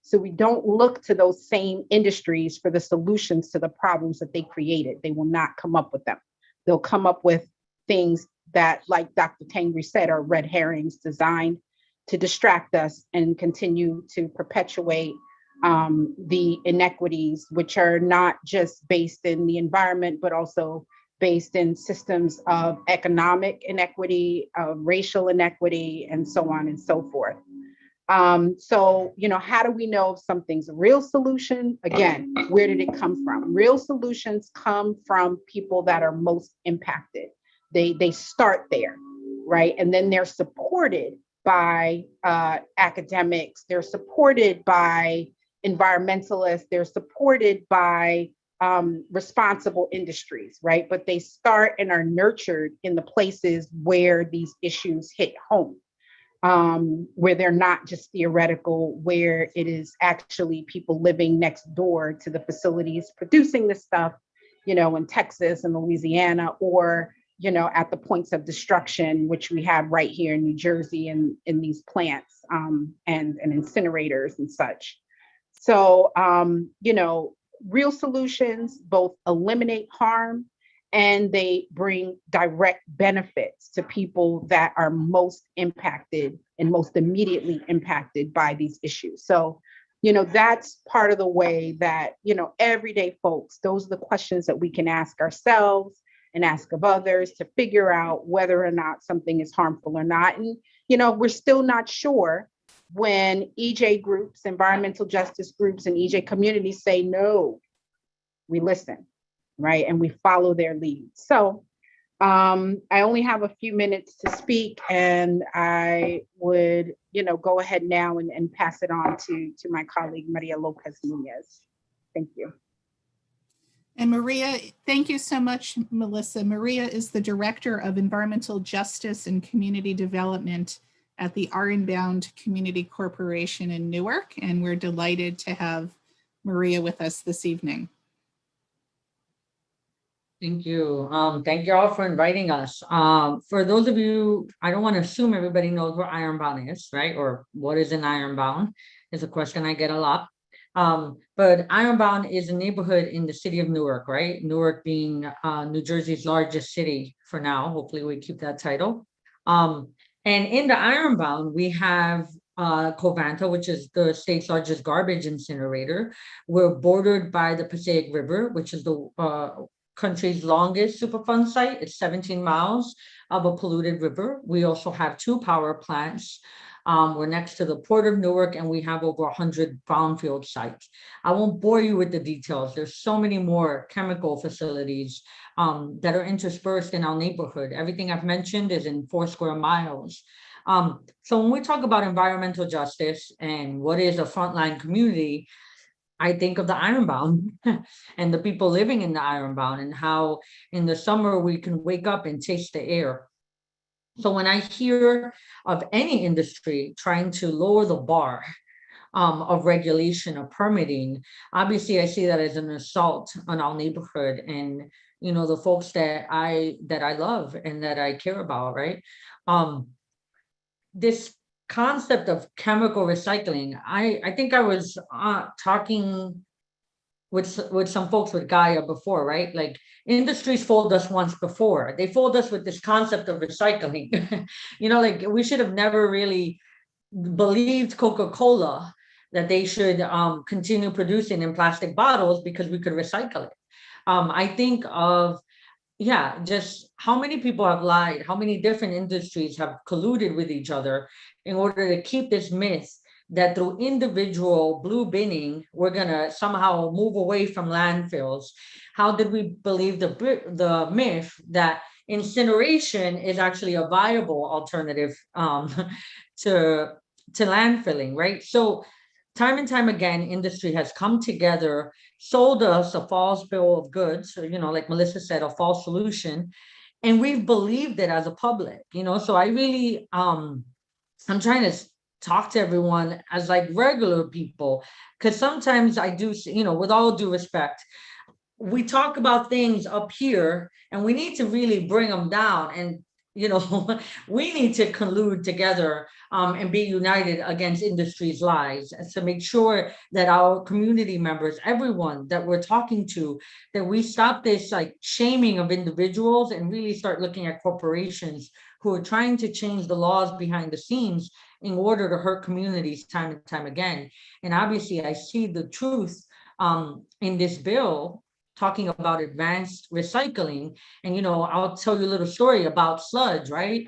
So we don't look to those same industries for the solutions to the problems that they created. They will not come up with them. They'll come up with things that, like Dr. Tangri said, are red herrings designed to distract us and continue to perpetuate the inequities, which are not just based in the environment, but also based in systems of economic inequity, of racial inequity, and so on and so forth. So, how do we know if something's a real solution? Again, where did it come from? Real solutions come from people that are most impacted. They start there, right? And then they're supported by academics. They're supported by environmentalists. They're supported by responsible industries, right? But they start and are nurtured in the places where these issues hit home. Where they're not just theoretical, where it is actually people living next door to the facilities producing this stuff, in Texas and Louisiana, or, at the points of destruction, which we have right here in New Jersey and in these plants and incinerators and such. So, real solutions both eliminate harm and they bring direct benefits to people that are most impacted and most immediately impacted by these issues. So, that's part of the way that, everyday folks, those are the questions that we can ask ourselves and ask of others to figure out whether or not something is harmful or not. And, we're still not sure when EJ groups, environmental justice groups, and EJ communities say no, we listen. Right. And we follow their lead. So I only have a few minutes to speak, and I would, go ahead now and pass it on to my colleague, Maria Lopez Nunez. Thank you. And Maria, thank you so much, Melissa. Maria is the Director of Environmental Justice and Community Development at the Ironbound Community Corporation in Newark, and we're delighted to have Maria with us this evening. Thank you. Thank you all for inviting us. For those of you, I don't want to assume everybody knows what Ironbound is, right? Or what is an Ironbound is a question I get a lot. But Ironbound is a neighborhood in the city of Newark, right? Newark being New Jersey's largest city for now. Hopefully we keep that title. And in the Ironbound, we have Covanta, which is the state's largest garbage incinerator. We're bordered by the Passaic River, which is the country's longest Superfund site. It's 17 miles of a polluted river. We also have 2 power plants. We're next to the Port of Newark, and we have over 100 brownfield sites. I won't bore you with the details. There's so many more chemical facilities that are interspersed in our neighborhood. Everything I've mentioned is in 4 square miles. So when we talk about environmental justice and what is a frontline community, I think of the Ironbound and the people living in the Ironbound, and how in the summer we can wake up and taste the air. So when I hear of any industry trying to lower the bar of regulation or permitting, obviously I see that as an assault on our neighborhood and the folks that I love and that I care about, right? This concept of chemical recycling, I think I was talking with some folks with Gaia before, right? Like industries fooled us once before. They fooled us with this concept of recycling. Like we should have never really believed Coca-Cola that they should continue producing in plastic bottles because we could recycle it. I think of just how many people have lied, how many different industries have colluded with each other in order to keep this myth that through individual blue binning, we're gonna somehow move away from landfills. How did we believe the myth that incineration is actually a viable alternative to landfilling, right? So time and time again, industry has come together, sold us a false bill of goods, like Melissa said, a false solution, and we've believed it as a public, so I really, I'm trying to talk to everyone as like regular people, because sometimes I do, with all due respect, we talk about things up here and we need to really bring them down, and we need to collude together and be united against industry's lies, and to make sure that our community members, everyone that we're talking to, that we stop this like shaming of individuals and really start looking at corporations who are trying to change the laws behind the scenes in order to hurt communities time and time again. And obviously I see the truth in this bill talking about advanced recycling. And, I'll tell you a little story about sludge, right?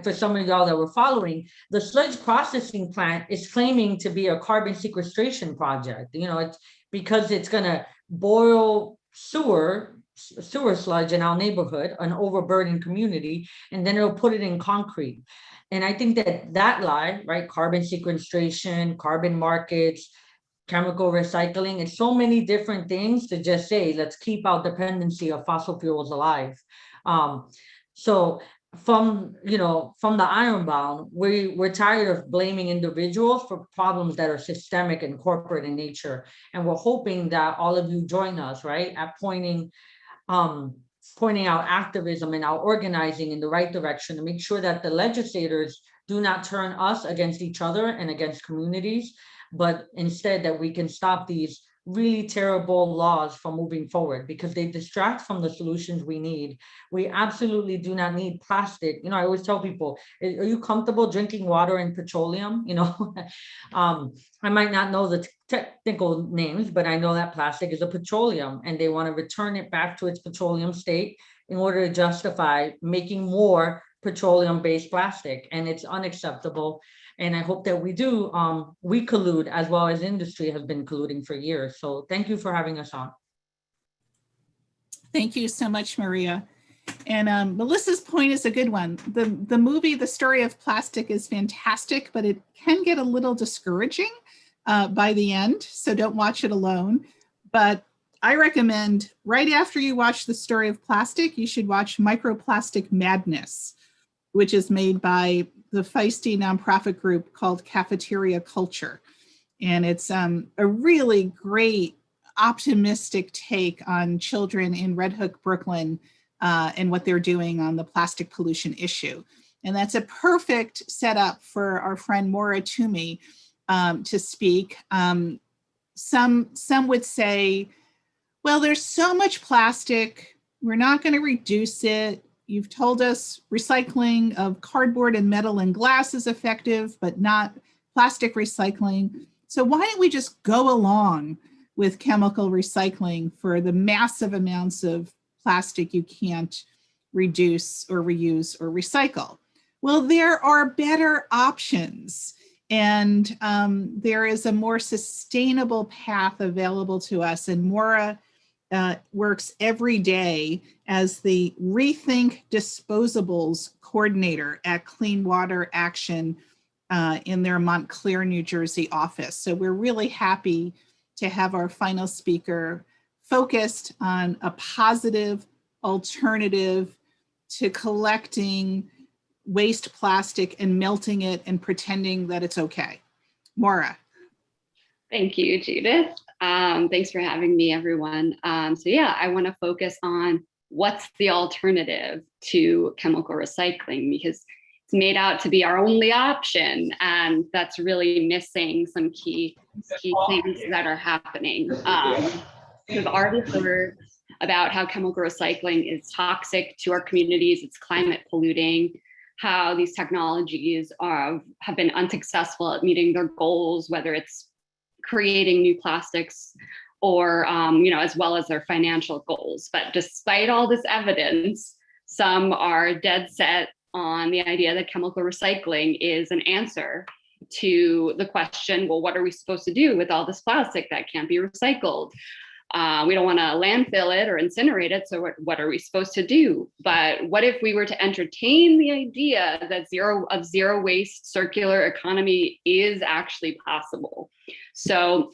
For some of y'all that were following, the sludge processing plant is claiming to be a carbon sequestration project. It's because it's going to boil sewer sludge in our neighborhood, an overburdened community, and then it'll put it in concrete. And I think that lie, right? Carbon sequestration, carbon markets, chemical recycling, and so many different things to just say, let's keep our dependency of fossil fuels alive. So from the ironbound, we're tired of blaming individuals for problems that are systemic and corporate in nature. And we're hoping that all of you join us, right, at pointing out activism and our organizing in the right direction to make sure that the legislators do not turn us against each other and against communities, but instead that we can stop these really terrible laws from moving forward because they distract from the solutions we need. We absolutely do not need plastic. I always tell people, are you comfortable drinking water in petroleum? I might not know the technical names, but I know that plastic is a petroleum and they want to return it back to its petroleum state in order to justify making more petroleum-based plastic, and it's unacceptable. And I hope that we collude as well as industry has been colluding for years. So thank you for having us on. Thank you so much, Maria. And Melissa's point is a good one. The movie, The Story of Plastic, is fantastic, but it can get a little discouraging by the end. So don't watch it alone. But I recommend right after you watch The Story of Plastic, you should watch Microplastic Madness, which is made by the feisty nonprofit group called Cafeteria Culture. And it's a really great, optimistic take on children in Red Hook, Brooklyn, and what they're doing on the plastic pollution issue. And that's a perfect setup for our friend Moira Toomey to speak. Some would say, well, there's so much plastic, we're not going to reduce it. You've told us recycling of cardboard and metal and glass is effective, but not plastic recycling. So why don't we just go along with chemical recycling for the massive amounts of plastic you can't reduce or reuse or recycle? Well, there are better options. And there is a more sustainable path available to us. And Moira works every day as the Rethink Disposables coordinator at Clean Water Action in their Montclair, New Jersey office. So we're really happy to have our final speaker focused on a positive alternative to collecting waste plastic and melting it and pretending that it's okay. Moira. Thank you, Judith. Thanks for having me, everyone. So yeah, I want to focus on what's the alternative to chemical recycling, because it's made out to be our only option, and that's really missing some key things that are happening. We've already heard about how chemical recycling is toxic to our communities, it's climate polluting, how these technologies have been unsuccessful at meeting their goals, whether it's creating new plastics or, as well as their financial goals. But despite all this evidence, some are dead set on the idea that chemical recycling is an answer to the question, well, what are we supposed to do with all this plastic that can't be recycled? We don't want to landfill it or incinerate it, so what are we supposed to do? But what if we were to entertain the idea that zero waste circular economy is actually possible? So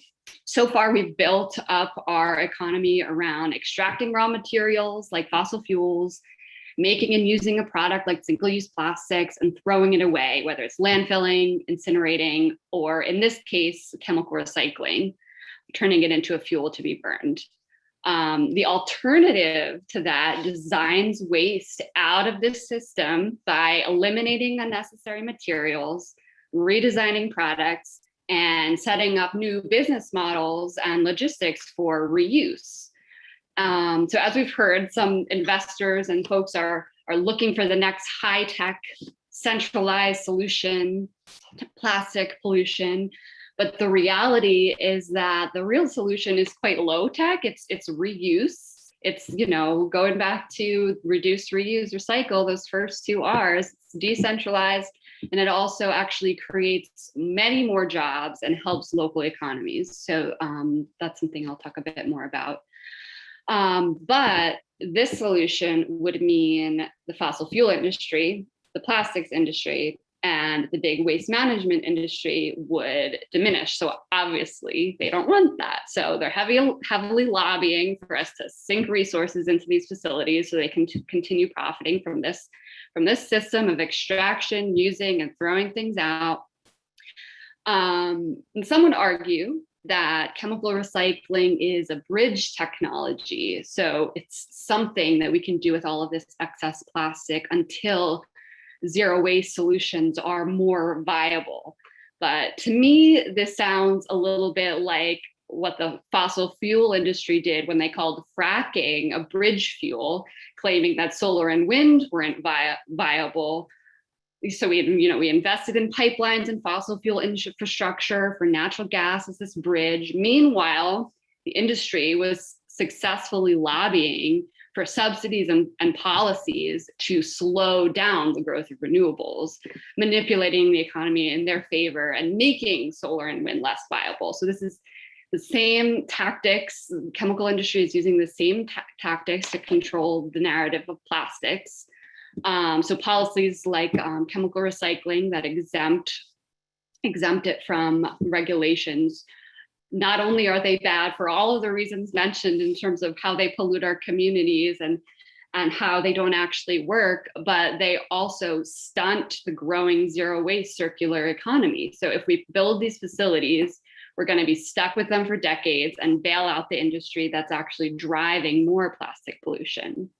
far we've built up our economy around extracting raw materials like fossil fuels, making and using a product like single-use plastics and throwing it away, whether it's landfilling, incinerating, or in this case, chemical recycling, turning it into a fuel to be burned. The alternative to that designs waste out of this system by eliminating unnecessary materials, redesigning products, and setting up new business models and logistics for reuse. So as we've heard, some investors and folks are looking for the next high-tech centralized solution to plastic pollution. But the reality is that the real solution is quite low tech. It's reuse. It's, you know, going back to reduce, reuse, recycle, those first two R's. It's decentralized, and it also actually creates many more jobs and helps local economies. So that's something I'll talk a bit more about. But this solution would mean the fossil fuel industry, the plastics industry, and the big waste management industry would diminish. So obviously they don't want that. So they're heavily lobbying for us to sink resources into these facilities so they can continue profiting from this system of extraction, using, and throwing things out. And some would argue that chemical recycling is a bridge technology. So it's something that we can do with all of this excess plastic until zero waste solutions are more viable. But to me, this sounds a little bit like what the fossil fuel industry did when they called fracking a bridge fuel, claiming that solar and wind weren't viable. So we invested in pipelines and fossil fuel infrastructure for natural gas as this bridge. Meanwhile, the industry was successfully lobbying for subsidies and policies to slow down the growth of renewables, manipulating the economy in their favor and making solar and wind less viable. So this is the same tactics. The chemical industry is using the same tactics to control the narrative of plastics. So policies like chemical recycling that exempt it from regulations. Not only are they bad for all of the reasons mentioned in terms of how they pollute our communities and how they don't actually work, but they also stunt the growing zero waste circular economy. So if we build these facilities, we're going to be stuck with them for decades and bail out the industry that's actually driving more plastic pollution.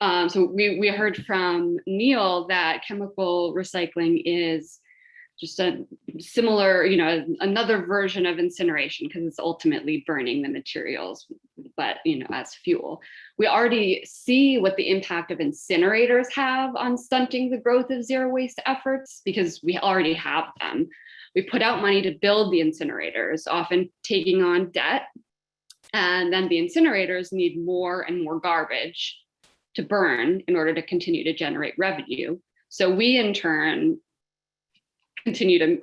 So we heard from Neal that chemical recycling is just a similar, another version of incineration, because it's ultimately burning the materials, but, as fuel. We already see what the impact of incinerators have on stunting the growth of zero waste efforts, because we already have them. We put out money to build the incinerators, often taking on debt, and then the incinerators need more and more garbage to burn in order to continue to generate revenue. So we, in turn,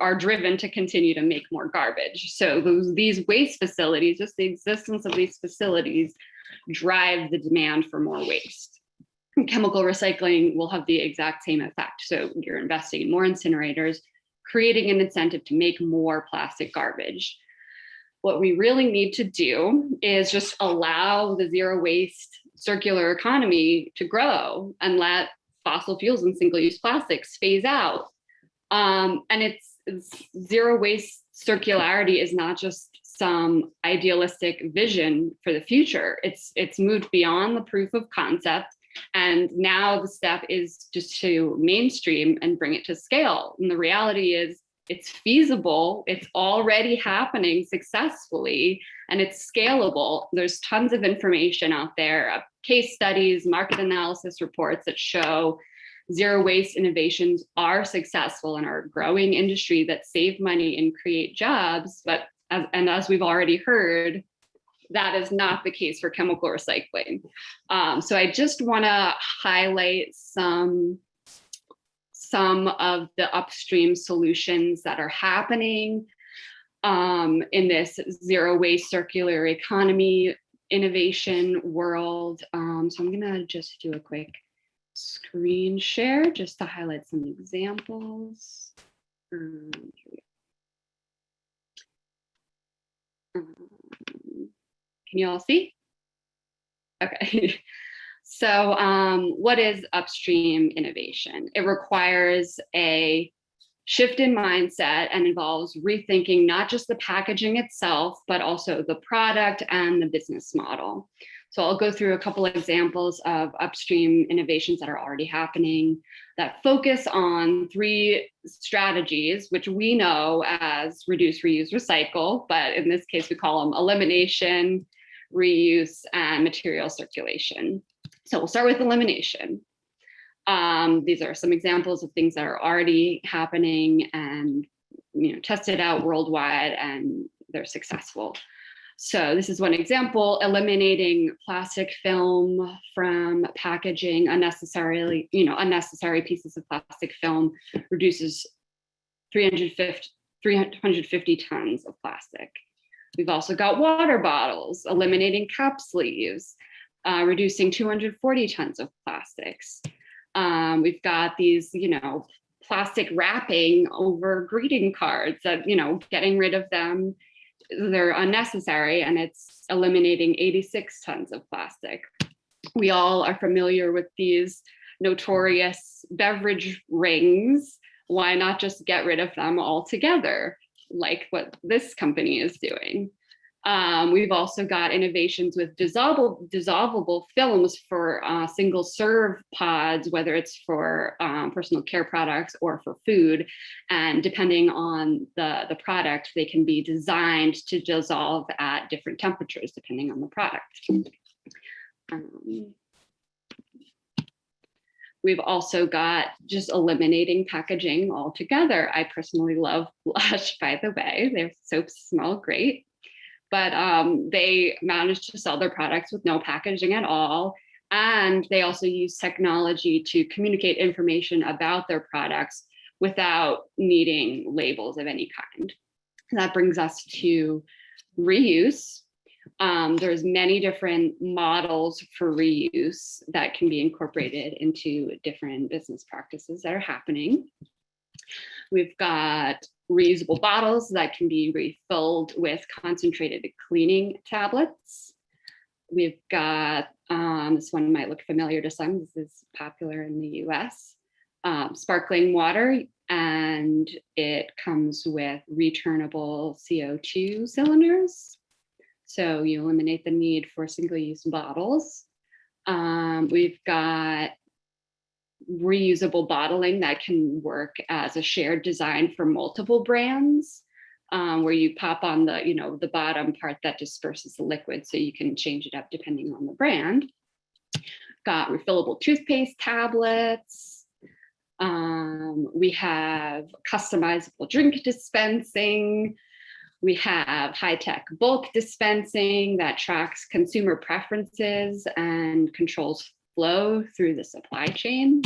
are driven to continue to make more garbage. So these waste facilities, just the existence of these facilities, drive the demand for more waste. Chemical recycling will have the exact same effect. So you're investing in more incinerators, creating an incentive to make more plastic garbage. What we really need to do is just allow the zero waste circular economy to grow and let fossil fuels and single-use plastics phase out. And it's zero waste circularity is not just some idealistic vision for the future. It's moved beyond the proof of concept. And now the step is just to mainstream and bring it to scale. And the reality is it's feasible. It's already happening successfully, and it's scalable. There's tons of information out there, case studies, market analysis reports that show zero waste innovations are successful and are a growing industry that save money and create jobs. But as we've already heard, that is not the case for chemical recycling. So I just want to highlight some of the upstream solutions that are happening in this zero waste circular economy innovation world. So I'm going to just do a quick screen share just to highlight some examples. Can you all see? Okay. So what is upstream innovation? It requires a shift in mindset and involves rethinking not just the packaging itself, but also the product and the business model. So I'll go through a couple of examples of upstream innovations that are already happening that focus on three strategies, which we know as reduce, reuse, recycle, but in this case, we call them elimination, reuse, and material circulation. So we'll start with elimination. These are some examples of things that are already happening and tested out worldwide, and they're successful. So this is one example: eliminating plastic film from packaging. Unnecessary pieces of plastic film reduces 350 tons of plastic. We've also got water bottles, eliminating cap sleeves, reducing 240 tons of plastics. We've got these, plastic wrapping over greeting cards that, getting rid of them. They're unnecessary, and it's eliminating 86 tons of plastic. We all are familiar with these notorious beverage rings. Why not just get rid of them altogether, like what this company is doing? We've also got innovations with dissolvable films for single serve pods, whether it's for personal care products or for food. And depending on the product, they can be designed to dissolve at different temperatures, depending on the product. We've also got just eliminating packaging altogether. I personally love Lush, by the way. Their soaps smell great. But they managed to sell their products with no packaging at all. And they also use technology to communicate information about their products without needing labels of any kind. That brings us to reuse. There's many different models for reuse that can be incorporated into different business practices that are happening. We've got reusable bottles that can be refilled with concentrated cleaning tablets. We've got, this one might look familiar to some, this is popular in the US, sparkling water, and it comes with returnable CO2 cylinders. So you eliminate the need for single-use bottles. We've got reusable bottling that can work as a shared design for multiple brands, where you pop on the bottom part that disperses the liquid, so you can change it up depending on the brand. Got refillable toothpaste tablets. We have customizable drink dispensing. We have high-tech bulk dispensing that tracks consumer preferences and controls flow through the supply chain.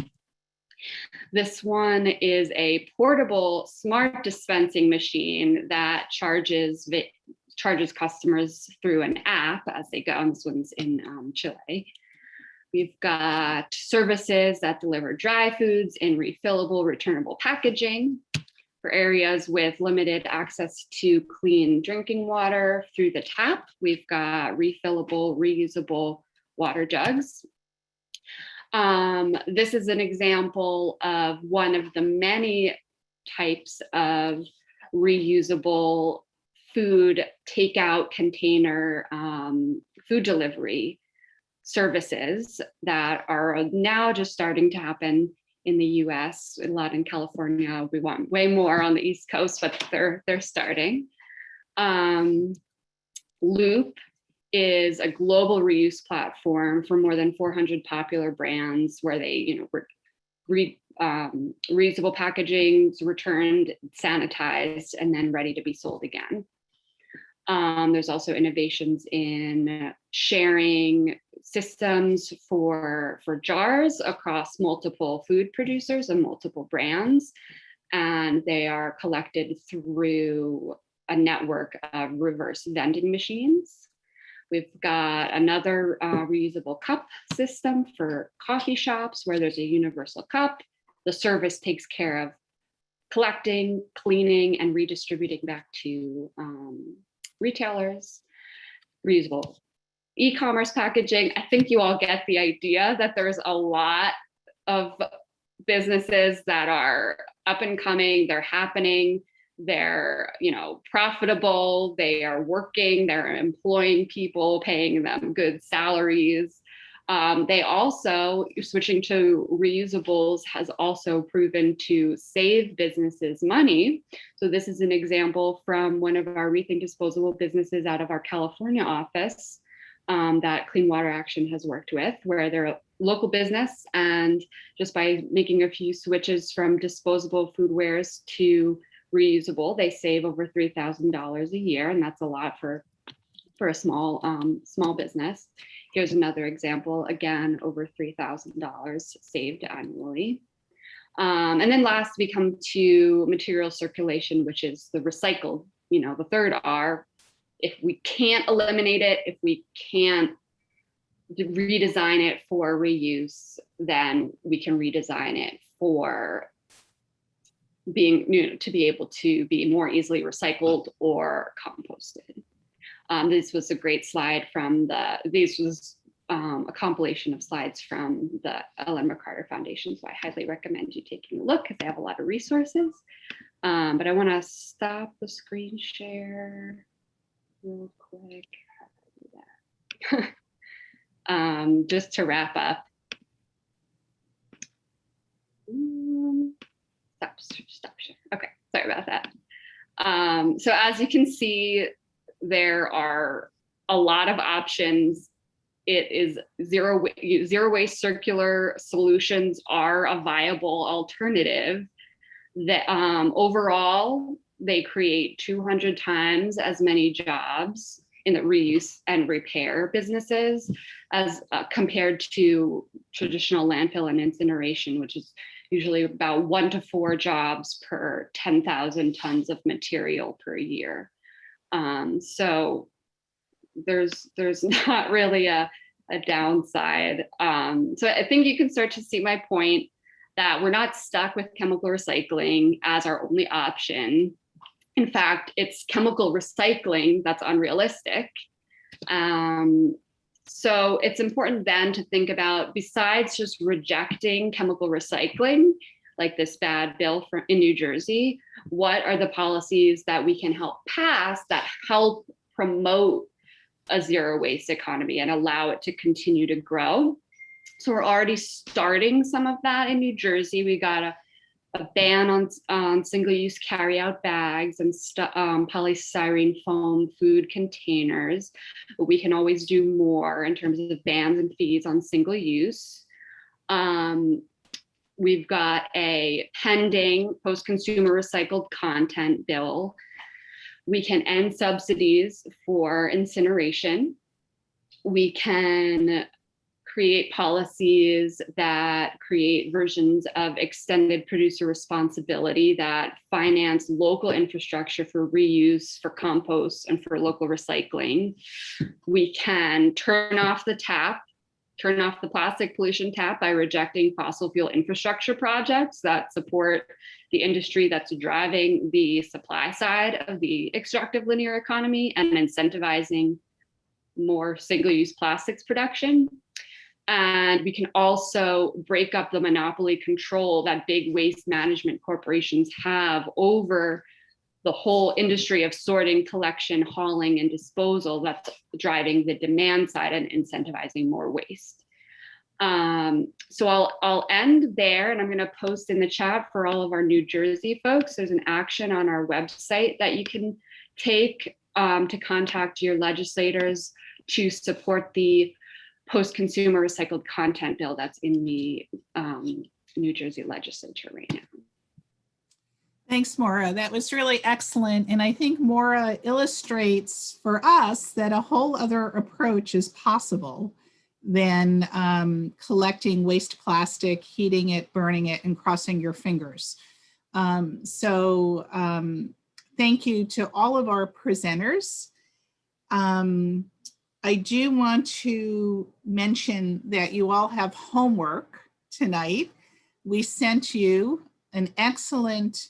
This one is a portable smart dispensing machine that charges customers through an app as they go. And this one's in Chile. We've got services that deliver dry foods in refillable, returnable packaging for areas with limited access to clean drinking water through the tap. We've got refillable, reusable water jugs. This is an example of one of the many types of reusable food takeout container food delivery services that are now just starting to happen in the US, a lot in California. We want way more on the East Coast, but they're starting. Loop is a global reuse platform for more than 400 popular brands where they, reusable packaging, returned, sanitized, and then ready to be sold again. There's also innovations in sharing systems for jars across multiple food producers and multiple brands, and they are collected through a network of reverse vending machines. We've got another reusable cup system for coffee shops where there's a universal cup. The service takes care of collecting, cleaning, and redistributing back to retailers. Reusable e-commerce packaging. I think you all get the idea that there's a lot of businesses that are up and coming, they're happening, they're profitable, they are working, they're employing people, paying them good salaries. They also, switching to reusables has also proven to save businesses money. So this is an example from one of our Rethink Disposable businesses out of our California office that Clean Water Action has worked with, where they're a local business, and just by making a few switches from disposable foodwares to reusable, they save over $3,000 a year, and that's a lot for a small business. Here's another example, again, over $3,000 saved annually. And then last, we come to material circulation, which is the recycled, the third R. If we can't eliminate it, if we can't redesign it for reuse, then we can redesign it for being, to be able to be more easily recycled or composted. This was a great slide from this was a compilation of slides from the Ellen MacArthur Foundation. So I highly recommend you taking a look because they have a lot of resources. But I want to stop the screen share real quick. How do I do that? Just to wrap up. Stop share. Okay, sorry about that. So as you can see, there are a lot of options. It is zero waste circular solutions are a viable alternative. That overall, they create 200 times as many jobs in the reuse and repair businesses as compared to traditional landfill and incineration, which is usually about 1 to 4 jobs per 10,000 tons of material per year. So there's not really a downside. So I think you can start to see my point that we're not stuck with chemical recycling as our only option. In fact, it's chemical recycling that's unrealistic. So it's important then to think about, besides just rejecting chemical recycling, like this bad bill in New Jersey, what are the policies that we can help pass that help promote a zero waste economy and allow it to continue to grow? So we're already starting some of that in New Jersey. We got a ban on single-use carry-out bags and polystyrene foam food containers. But we can always do more in terms of bans and fees on single-use. We've got a pending post-consumer recycled content bill. We can end subsidies for incineration. We can create policies that create versions of extended producer responsibility that finance local infrastructure for reuse, for compost, and for local recycling. We can turn off the plastic pollution tap by rejecting fossil fuel infrastructure projects that support the industry that's driving the supply side of the extractive linear economy and incentivizing more single-use plastics production. And we can also break up the monopoly control that big waste management corporations have over the whole industry of sorting, collection, hauling, and disposal that's driving the demand side and incentivizing more waste. So I'll end there, and I'm going to post in the chat for all of our New Jersey folks. There's an action on our website that you can take to contact your legislators to support the post-consumer recycled content bill that's in the New Jersey Legislature right now. Thanks, Moira. That was really excellent. And I think Moira illustrates for us that a whole other approach is possible than collecting waste plastic, heating it, burning it, and crossing your fingers. Thank you to all of our presenters. I do want to mention that you all have homework tonight. We sent you an excellent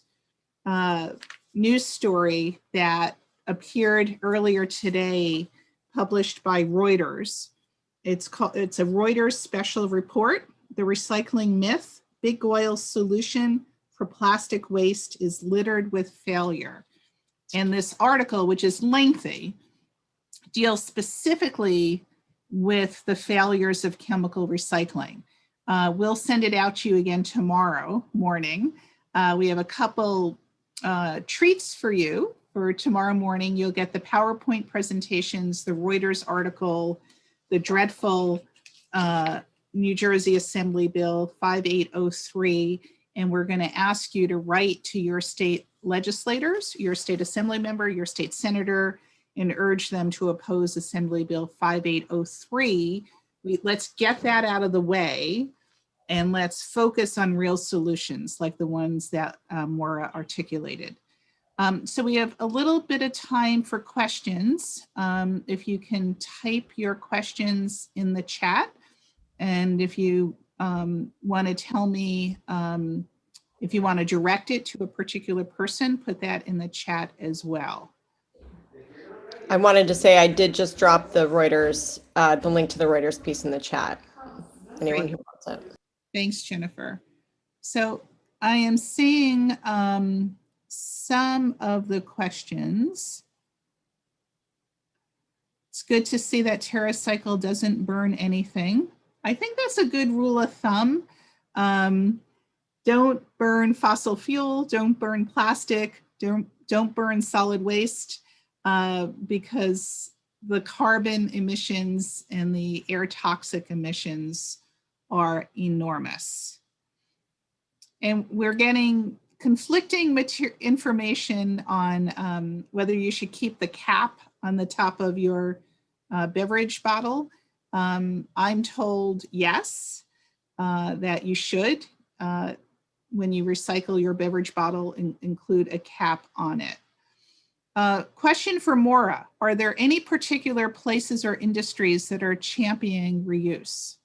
news story that appeared earlier today, published by Reuters. It's a Reuters special report, The Recycling Myth, Big Oil's Solution for Plastic Waste is Littered with Failure. And this article, which is lengthy, deals specifically with the failures of chemical recycling. We'll send it out to you again tomorrow morning. We have a couple treats for you for tomorrow morning. You'll get the PowerPoint presentations, the Reuters article, the dreadful New Jersey Assembly Bill 5803, and we're going to ask you to write to your state legislators, your state assembly member, your state senator, and urge them to oppose Assembly Bill 5803. Let's get that out of the way, and let's focus on real solutions like the ones that Moira articulated. So we have a little bit of time for questions. If you can type your questions in the chat, and if you want to tell me, if you want to direct it to a particular person, put that in the chat as well. I wanted to say I did just drop the Reuters, the link to the Reuters piece in the chat. Anyone who wants it. Thanks, Jennifer. So I am seeing some of the questions. It's good to see that TerraCycle doesn't burn anything. I think that's a good rule of thumb. Don't burn fossil fuel, don't burn plastic, don't burn solid waste, because the carbon emissions and the air toxic emissions are enormous. And we're getting conflicting information on whether you should keep the cap on the top of your beverage bottle. I'm told yes, that you should, when you recycle your beverage bottle, include a cap on it. Question for Moira: are there any particular places or industries that are championing reuse?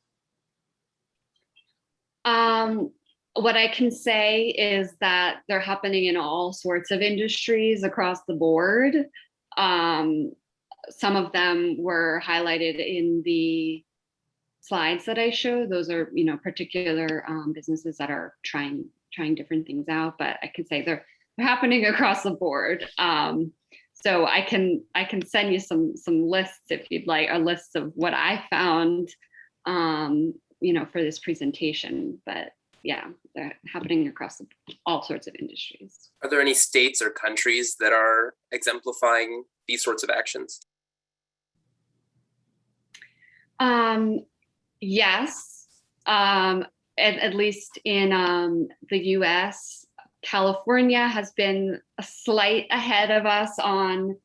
What I can say is that they're happening in all sorts of industries across the board. Some of them were highlighted in the slides that I showed. Those are, particular businesses that are trying different things out, but I can say they're happening across the board. So I can send you some lists if you'd like, or lists of what I found, for this presentation. But yeah, they're happening across all sorts of industries. Are there any states or countries that are exemplifying these sorts of actions? Yes, at least in the US, California has been a slight ahead of us on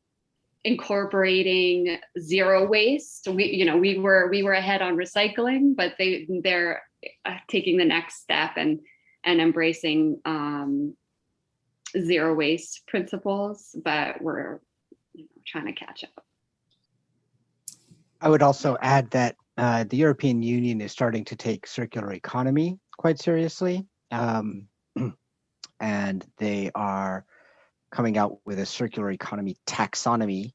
incorporating zero waste. We were ahead on recycling, but they're taking the next step and embracing zero waste principles, but we're trying to catch up. I would also add that the European Union is starting to take circular economy quite seriously. And they are coming out with a circular economy taxonomy,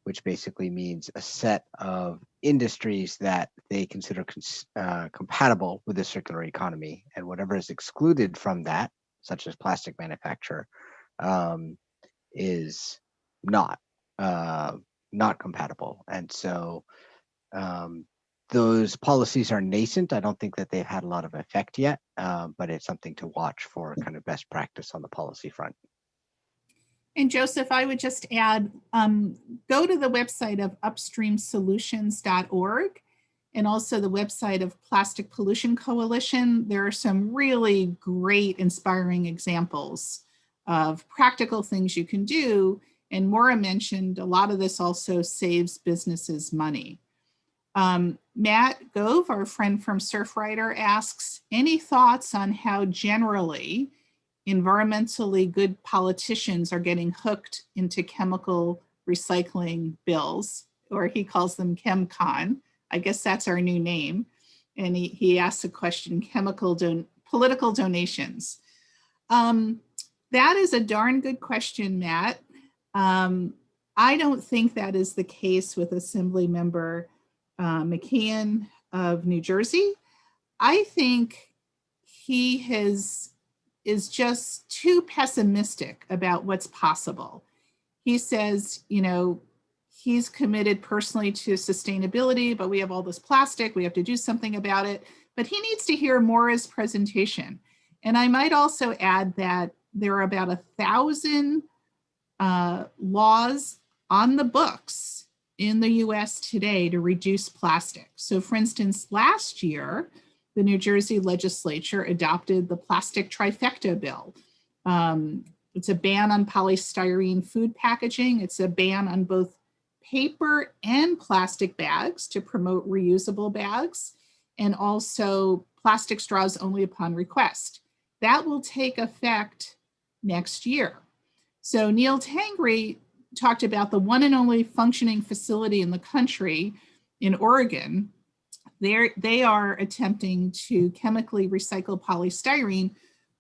which basically means a set of industries that they consider compatible with the circular economy, and whatever is excluded from that, such as plastic manufacture, is not compatible. And so those policies are nascent. I don't think that they've had a lot of effect yet, but it's something to watch for kind of best practice on the policy front. And Joseph, I would just add, go to the website of upstreamsolutions.org and also the website of Plastic Pollution Coalition. There are some really great, inspiring examples of practical things you can do. And Moira mentioned a lot of this also saves businesses money. Matt Gove, our friend from Surfrider, asks, any thoughts on how generally environmentally good politicians are getting hooked into chemical recycling bills, or he calls them ChemCon. I guess that's our new name. And he asks a question, political donations. That is a darn good question, Matt. I don't think that is the case with Assemblymember McKeon of New Jersey. I think he is just too pessimistic about what's possible. He says, he's committed personally to sustainability, but we have all this plastic, we have to do something about it. But he needs to hear Moira's presentation. And I might also add that there are about 1,000 laws on the books in the US today to reduce plastic. So for instance, last year, the New Jersey Legislature adopted the plastic trifecta bill. It's a ban on polystyrene food packaging. It's a ban on both paper and plastic bags to promote reusable bags, and also plastic straws only upon request. That will take effect next year. So Neal Tangri talked about the one and only functioning facility in the country in Oregon. They are attempting to chemically recycle polystyrene.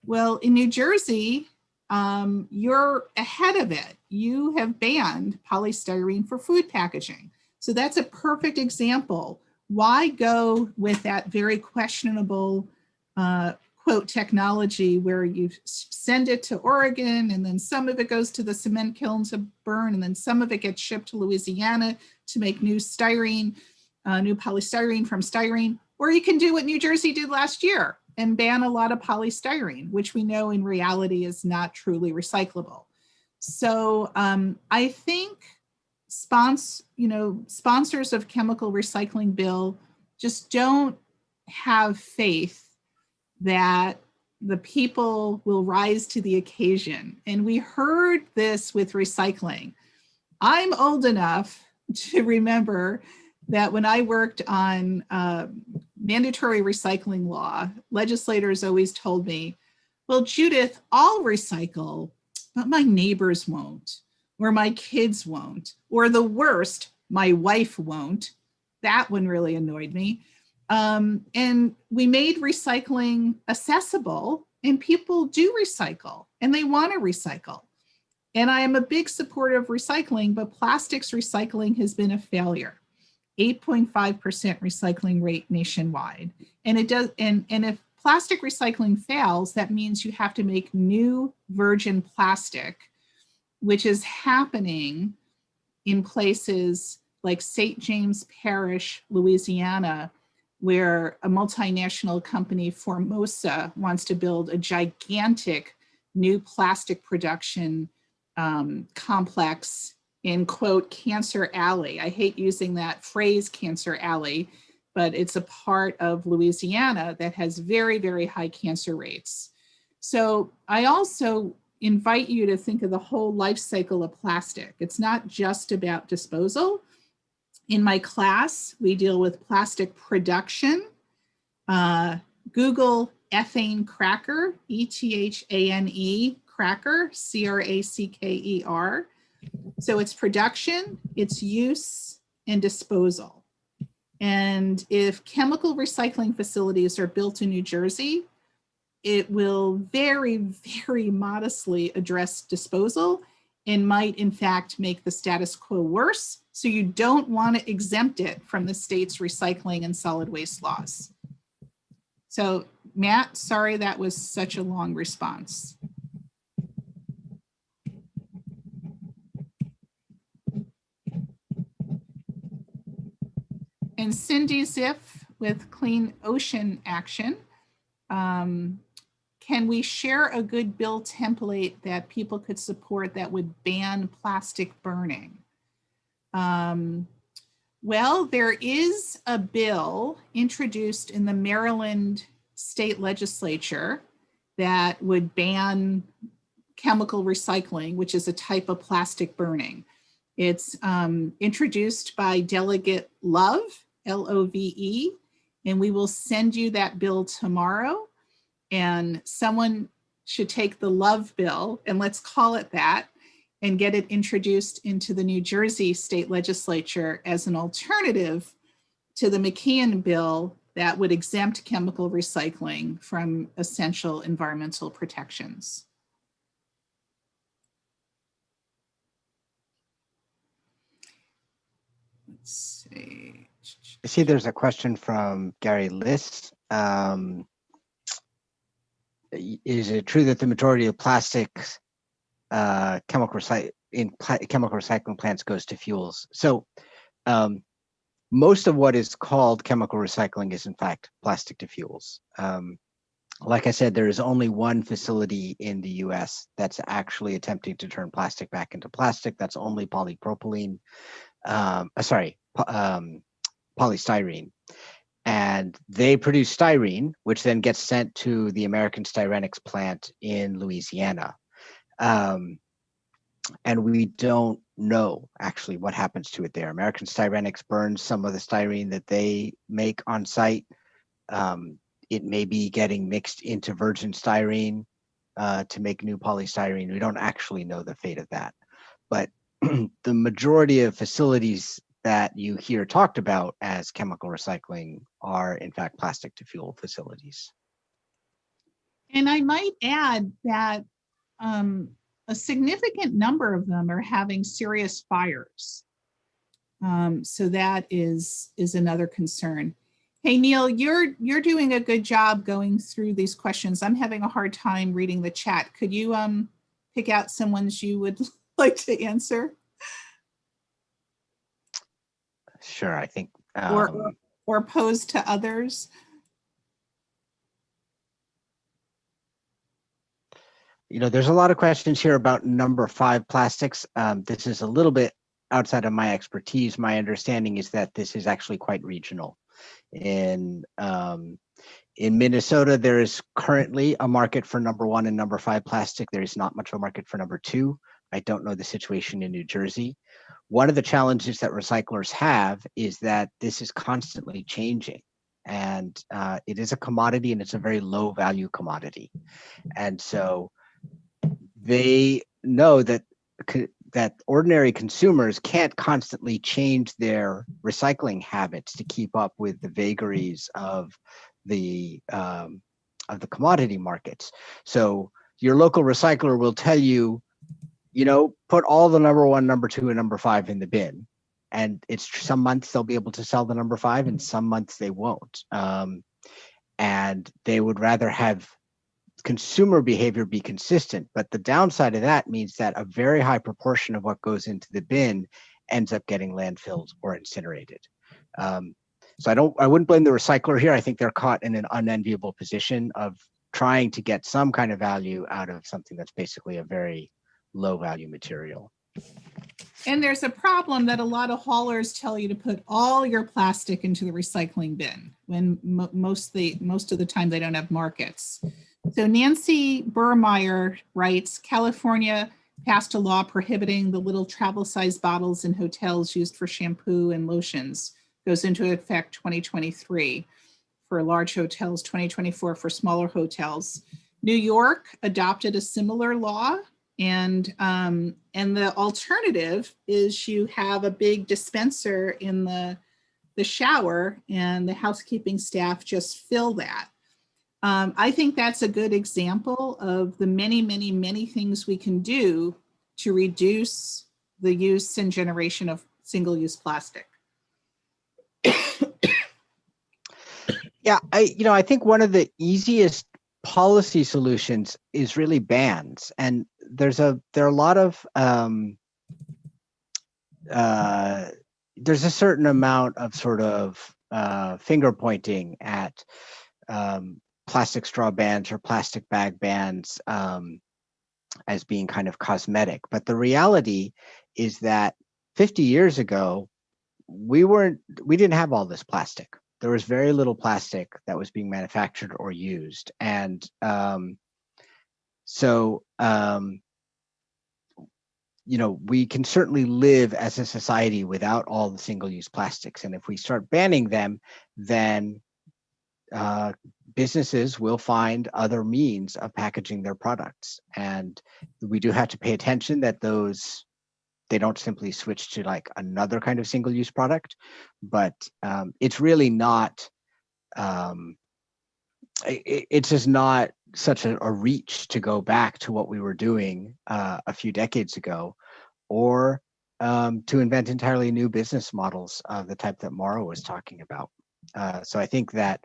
Well, in New Jersey, you're ahead of it. You have banned polystyrene for food packaging. So that's a perfect example. Why go with that very questionable quote technology where you send it to Oregon and then some of it goes to the cement kiln to burn and then some of it gets shipped to Louisiana to make new styrene, new polystyrene from styrene, or you can do what New Jersey did last year and ban a lot of polystyrene, which we know in reality is not truly recyclable. So I think sponsors of chemical recycling bill just don't have faith that the people will rise to the occasion. And we heard this with recycling. I'm old enough to remember that when I worked on mandatory recycling law, legislators always told me, well, Judith, I'll recycle, but my neighbors won't, or my kids won't, or the worst, my wife won't. That one really annoyed me. And we made recycling accessible, and people do recycle and they want to recycle. And I am a big supporter of recycling, but plastics recycling has been a failure. 8.5% recycling rate nationwide. And it does, and if plastic recycling fails, that means you have to make new virgin plastic, which is happening in places like St. James Parish, Louisiana, where a multinational company, Formosa, wants to build a gigantic new plastic production complex in, quote, Cancer Alley. I hate using that phrase, Cancer Alley, but it's a part of Louisiana that has very, very high cancer rates. So I also invite you to think of the whole life cycle of plastic. It's not just about disposal. In my class, we deal with plastic production. Google ethane cracker, E-T-H-A-N-E, cracker, C-R-A-C-K-E-R. So it's production, it's use, and disposal. And if chemical recycling facilities are built in New Jersey, it will very, very modestly address disposal and might in fact make the status quo worse. So you don't want to exempt it from the state's recycling and solid waste laws. So Matt, sorry that was such a long response. And Cindy Ziff with Clean Ocean Action. Can we share a good bill template that people could support that would ban plastic burning? Well, there is a bill introduced in the Maryland state legislature that would ban chemical recycling, which is a type of plastic burning. It's introduced by Delegate Love, L-O-V-E, and we will send you that bill tomorrow. And someone should take the Love bill, and let's call it that, and get it introduced into the New Jersey state legislature as an alternative to the McKeon bill that would exempt chemical recycling from essential environmental protections. Let's see. I see there's a question from Gary Liss. Is it true that the majority of plastics chemical recycling plants goes to fuels? So most of what is called chemical recycling is in fact plastic to fuels. Like I said, there is only one facility in the US that's actually attempting to turn plastic back into plastic. That's only polystyrene. And they produce styrene, which then gets sent to the American Styrenics plant in Louisiana. And we don't know actually what happens to it there. American Styrenics burns some of the styrene that they make on site. It may be getting mixed into virgin styrene to make new polystyrene. We don't actually know the fate of that. But the majority of facilities that you hear talked about as chemical recycling are in fact plastic to fuel facilities. And I might add that a significant number of them are having serious fires. So that is another concern. Hey, Neal, you're doing a good job going through these questions. I'm having a hard time reading the chat. Could you pick out some ones you would like to answer? Sure, I think. Or pose to others? You know, there's a lot of questions here about number 5 plastics. This is a little bit outside of my expertise. My understanding is that this is actually quite regional. In Minnesota, there is currently a market for number 1 and number 5 plastic. There is not much of a market for number 2. I don't know the situation in New Jersey. One of the challenges that recyclers have is that this is constantly changing. And it is a commodity, and it's a very low value commodity. And so they know that ordinary consumers can't constantly change their recycling habits to keep up with the vagaries of the commodity markets. So your local recycler will tell you, you know, put all the number 1, number 2, and number 5 in the bin. And it's some months they'll be able to sell the number 5, and some months they won't. And they would rather have consumer behavior be consistent. But the downside of that means that a very high proportion of what goes into the bin ends up getting landfilled or incinerated. So I wouldn't blame the recycler here. I think they're caught in an unenviable position of trying to get some kind of value out of something that's basically a very low value material. And there's a problem that a lot of haulers tell you to put all your plastic into the recycling bin when most of the time they don't have markets. So Nancy Burmeyer writes, California passed a law prohibiting the little travel-sized bottles in hotels used for shampoo and lotions. Goes into effect 2023 for large hotels, 2024 for smaller hotels. New York adopted a similar law, and the alternative is you have a big dispenser in the shower, and the housekeeping staff just fill that. I think that's a good example of the many, many, many things we can do to reduce the use and generation of single-use plastic. Yeah, I think one of the easiest policy solutions is really bans, and there's a lot of there's a certain amount of sort of finger pointing at plastic straw bans or plastic bag bans as being kind of cosmetic. But the reality is that 50 years ago, we didn't have all this plastic. There was very little plastic that was being manufactured or used. And we can certainly live as a society without all the single-use plastics. And if we start banning them, then businesses will find other means of packaging their products. And we do have to pay attention that they don't simply switch to like another kind of single-use product, but it's really not, it's just not such a reach to go back to what we were doing a few decades ago, or to invent entirely new business models of the type that Moira was talking about. So I think that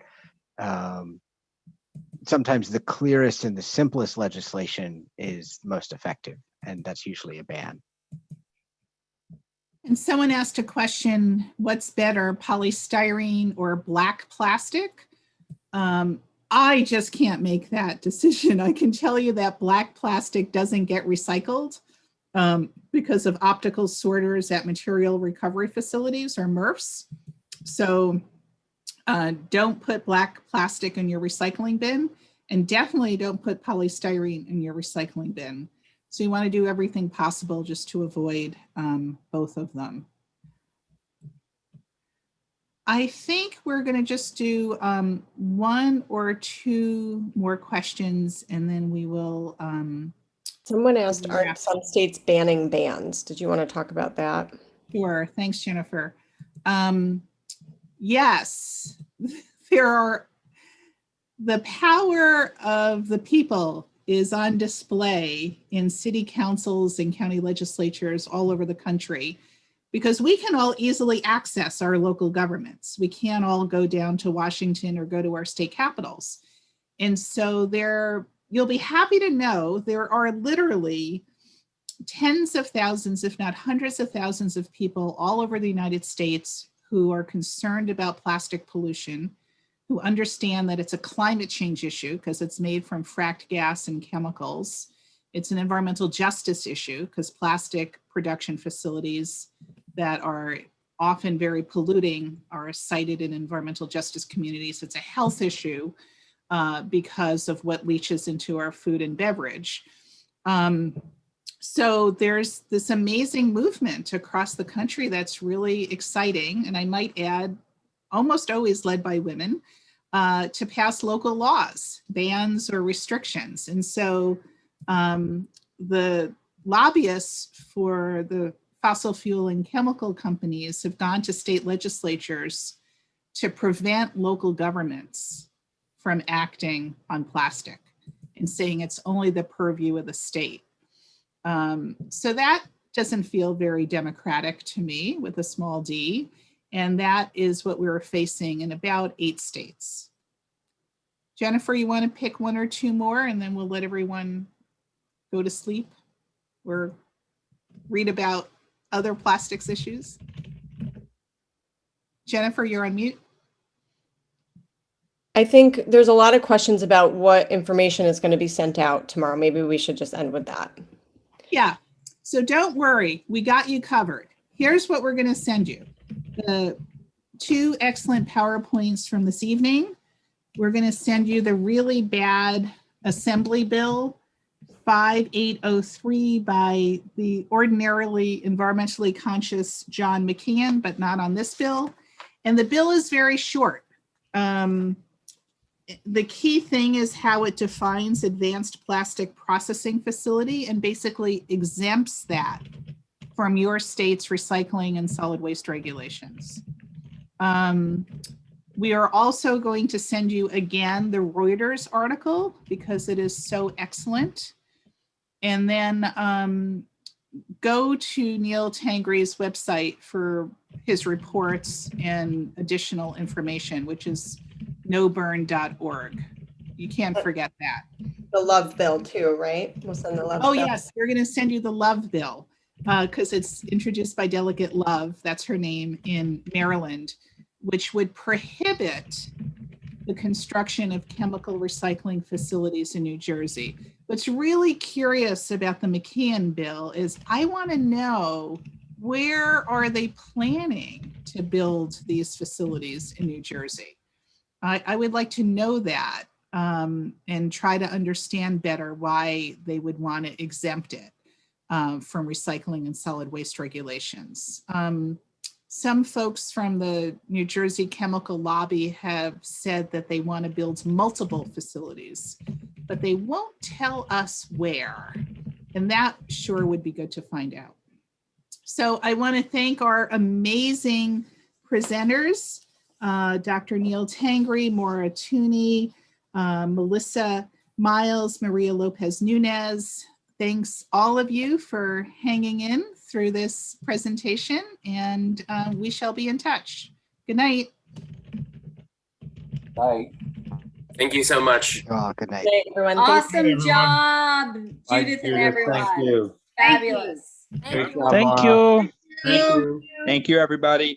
sometimes the clearest and the simplest legislation is most effective, and that's usually a ban. And someone asked a question, what's better, polystyrene or black plastic? I just can't make that decision. I can tell you that black plastic doesn't get recycled because of optical sorters at material recovery facilities or MRFs. So don't put black plastic in your recycling bin, and definitely don't put polystyrene in your recycling bin. So we want to do everything possible just to avoid both of them. I think we're going to just do one or two more questions, and then we will. Someone asked, aren't some states banning bans? Did you want to talk about that? Sure. Thanks, Jennifer. Yes, there are. The power of the people is on display in city councils and county legislatures all over the country, because we can all easily access our local governments. We can't all go down to Washington or go to our state capitals. And so you'll be happy to know there are literally tens of thousands, if not hundreds of thousands of people all over the United States who are concerned about plastic pollution, who understand that it's a climate change issue because it's made from fracked gas and chemicals. It's an environmental justice issue because plastic production facilities that are often very polluting are cited in environmental justice communities. It's a health issue because of what leaches into our food and beverage. So there's this amazing movement across the country that's really exciting. And I might add, almost always led by women, to pass local laws, bans or restrictions. And so the lobbyists for the fossil fuel and chemical companies have gone to state legislatures to prevent local governments from acting on plastic and saying it's only the purview of the state. So that doesn't feel very democratic to me with a small d. And that is what we were facing in about 8 states. Jennifer, you want to pick one or two more and then we'll let everyone go to sleep or read about other plastics issues? Jennifer, you're on mute. I think there's a lot of questions about what information is going to be sent out tomorrow. Maybe we should just end with that. Yeah, so don't worry, we got you covered. Here's what we're going to send you. The 2 excellent PowerPoints from this evening. We're going to send you the really bad Assembly Bill 5803 by the ordinarily environmentally conscious John McKeon, but not on this bill. And the bill is very short. The key thing is how it defines advanced plastic processing facility and basically exempts that from your state's recycling and solid waste regulations. We are also going to send you again the Reuters article because it is so excellent. And then go to Neal Tangri's website for his reports and additional information, which is noburn.org. You can't forget that. The love bill too, right? We'll send the love bill. Oh yes, we're going to send you the love bill because it's introduced by Delegate Love, that's her name, in Maryland, which would prohibit the construction of chemical recycling facilities in New Jersey. What's really curious about the McKeon bill is I want to know, where are they planning to build these facilities in New Jersey? I would like to know that and try to understand better why they would want to exempt it from recycling and solid waste regulations. Some folks from the New Jersey chemical lobby have said that they want to build multiple facilities, but they won't tell us where. And that sure would be good to find out. So I want to thank our amazing presenters, Dr. Neal Tangri, Moira Toomey, Melissa Miles, Maria Lopez Nunez. Thanks all of you for hanging in through this presentation, and we shall be in touch. Good night. Bye. Thank you so much. Oh, good night. Hey, everyone. Awesome job, Bye, Judith and everyone. Thank you. Fabulous. Great job, Thank Laura. you. Thank you. Thank you, everybody.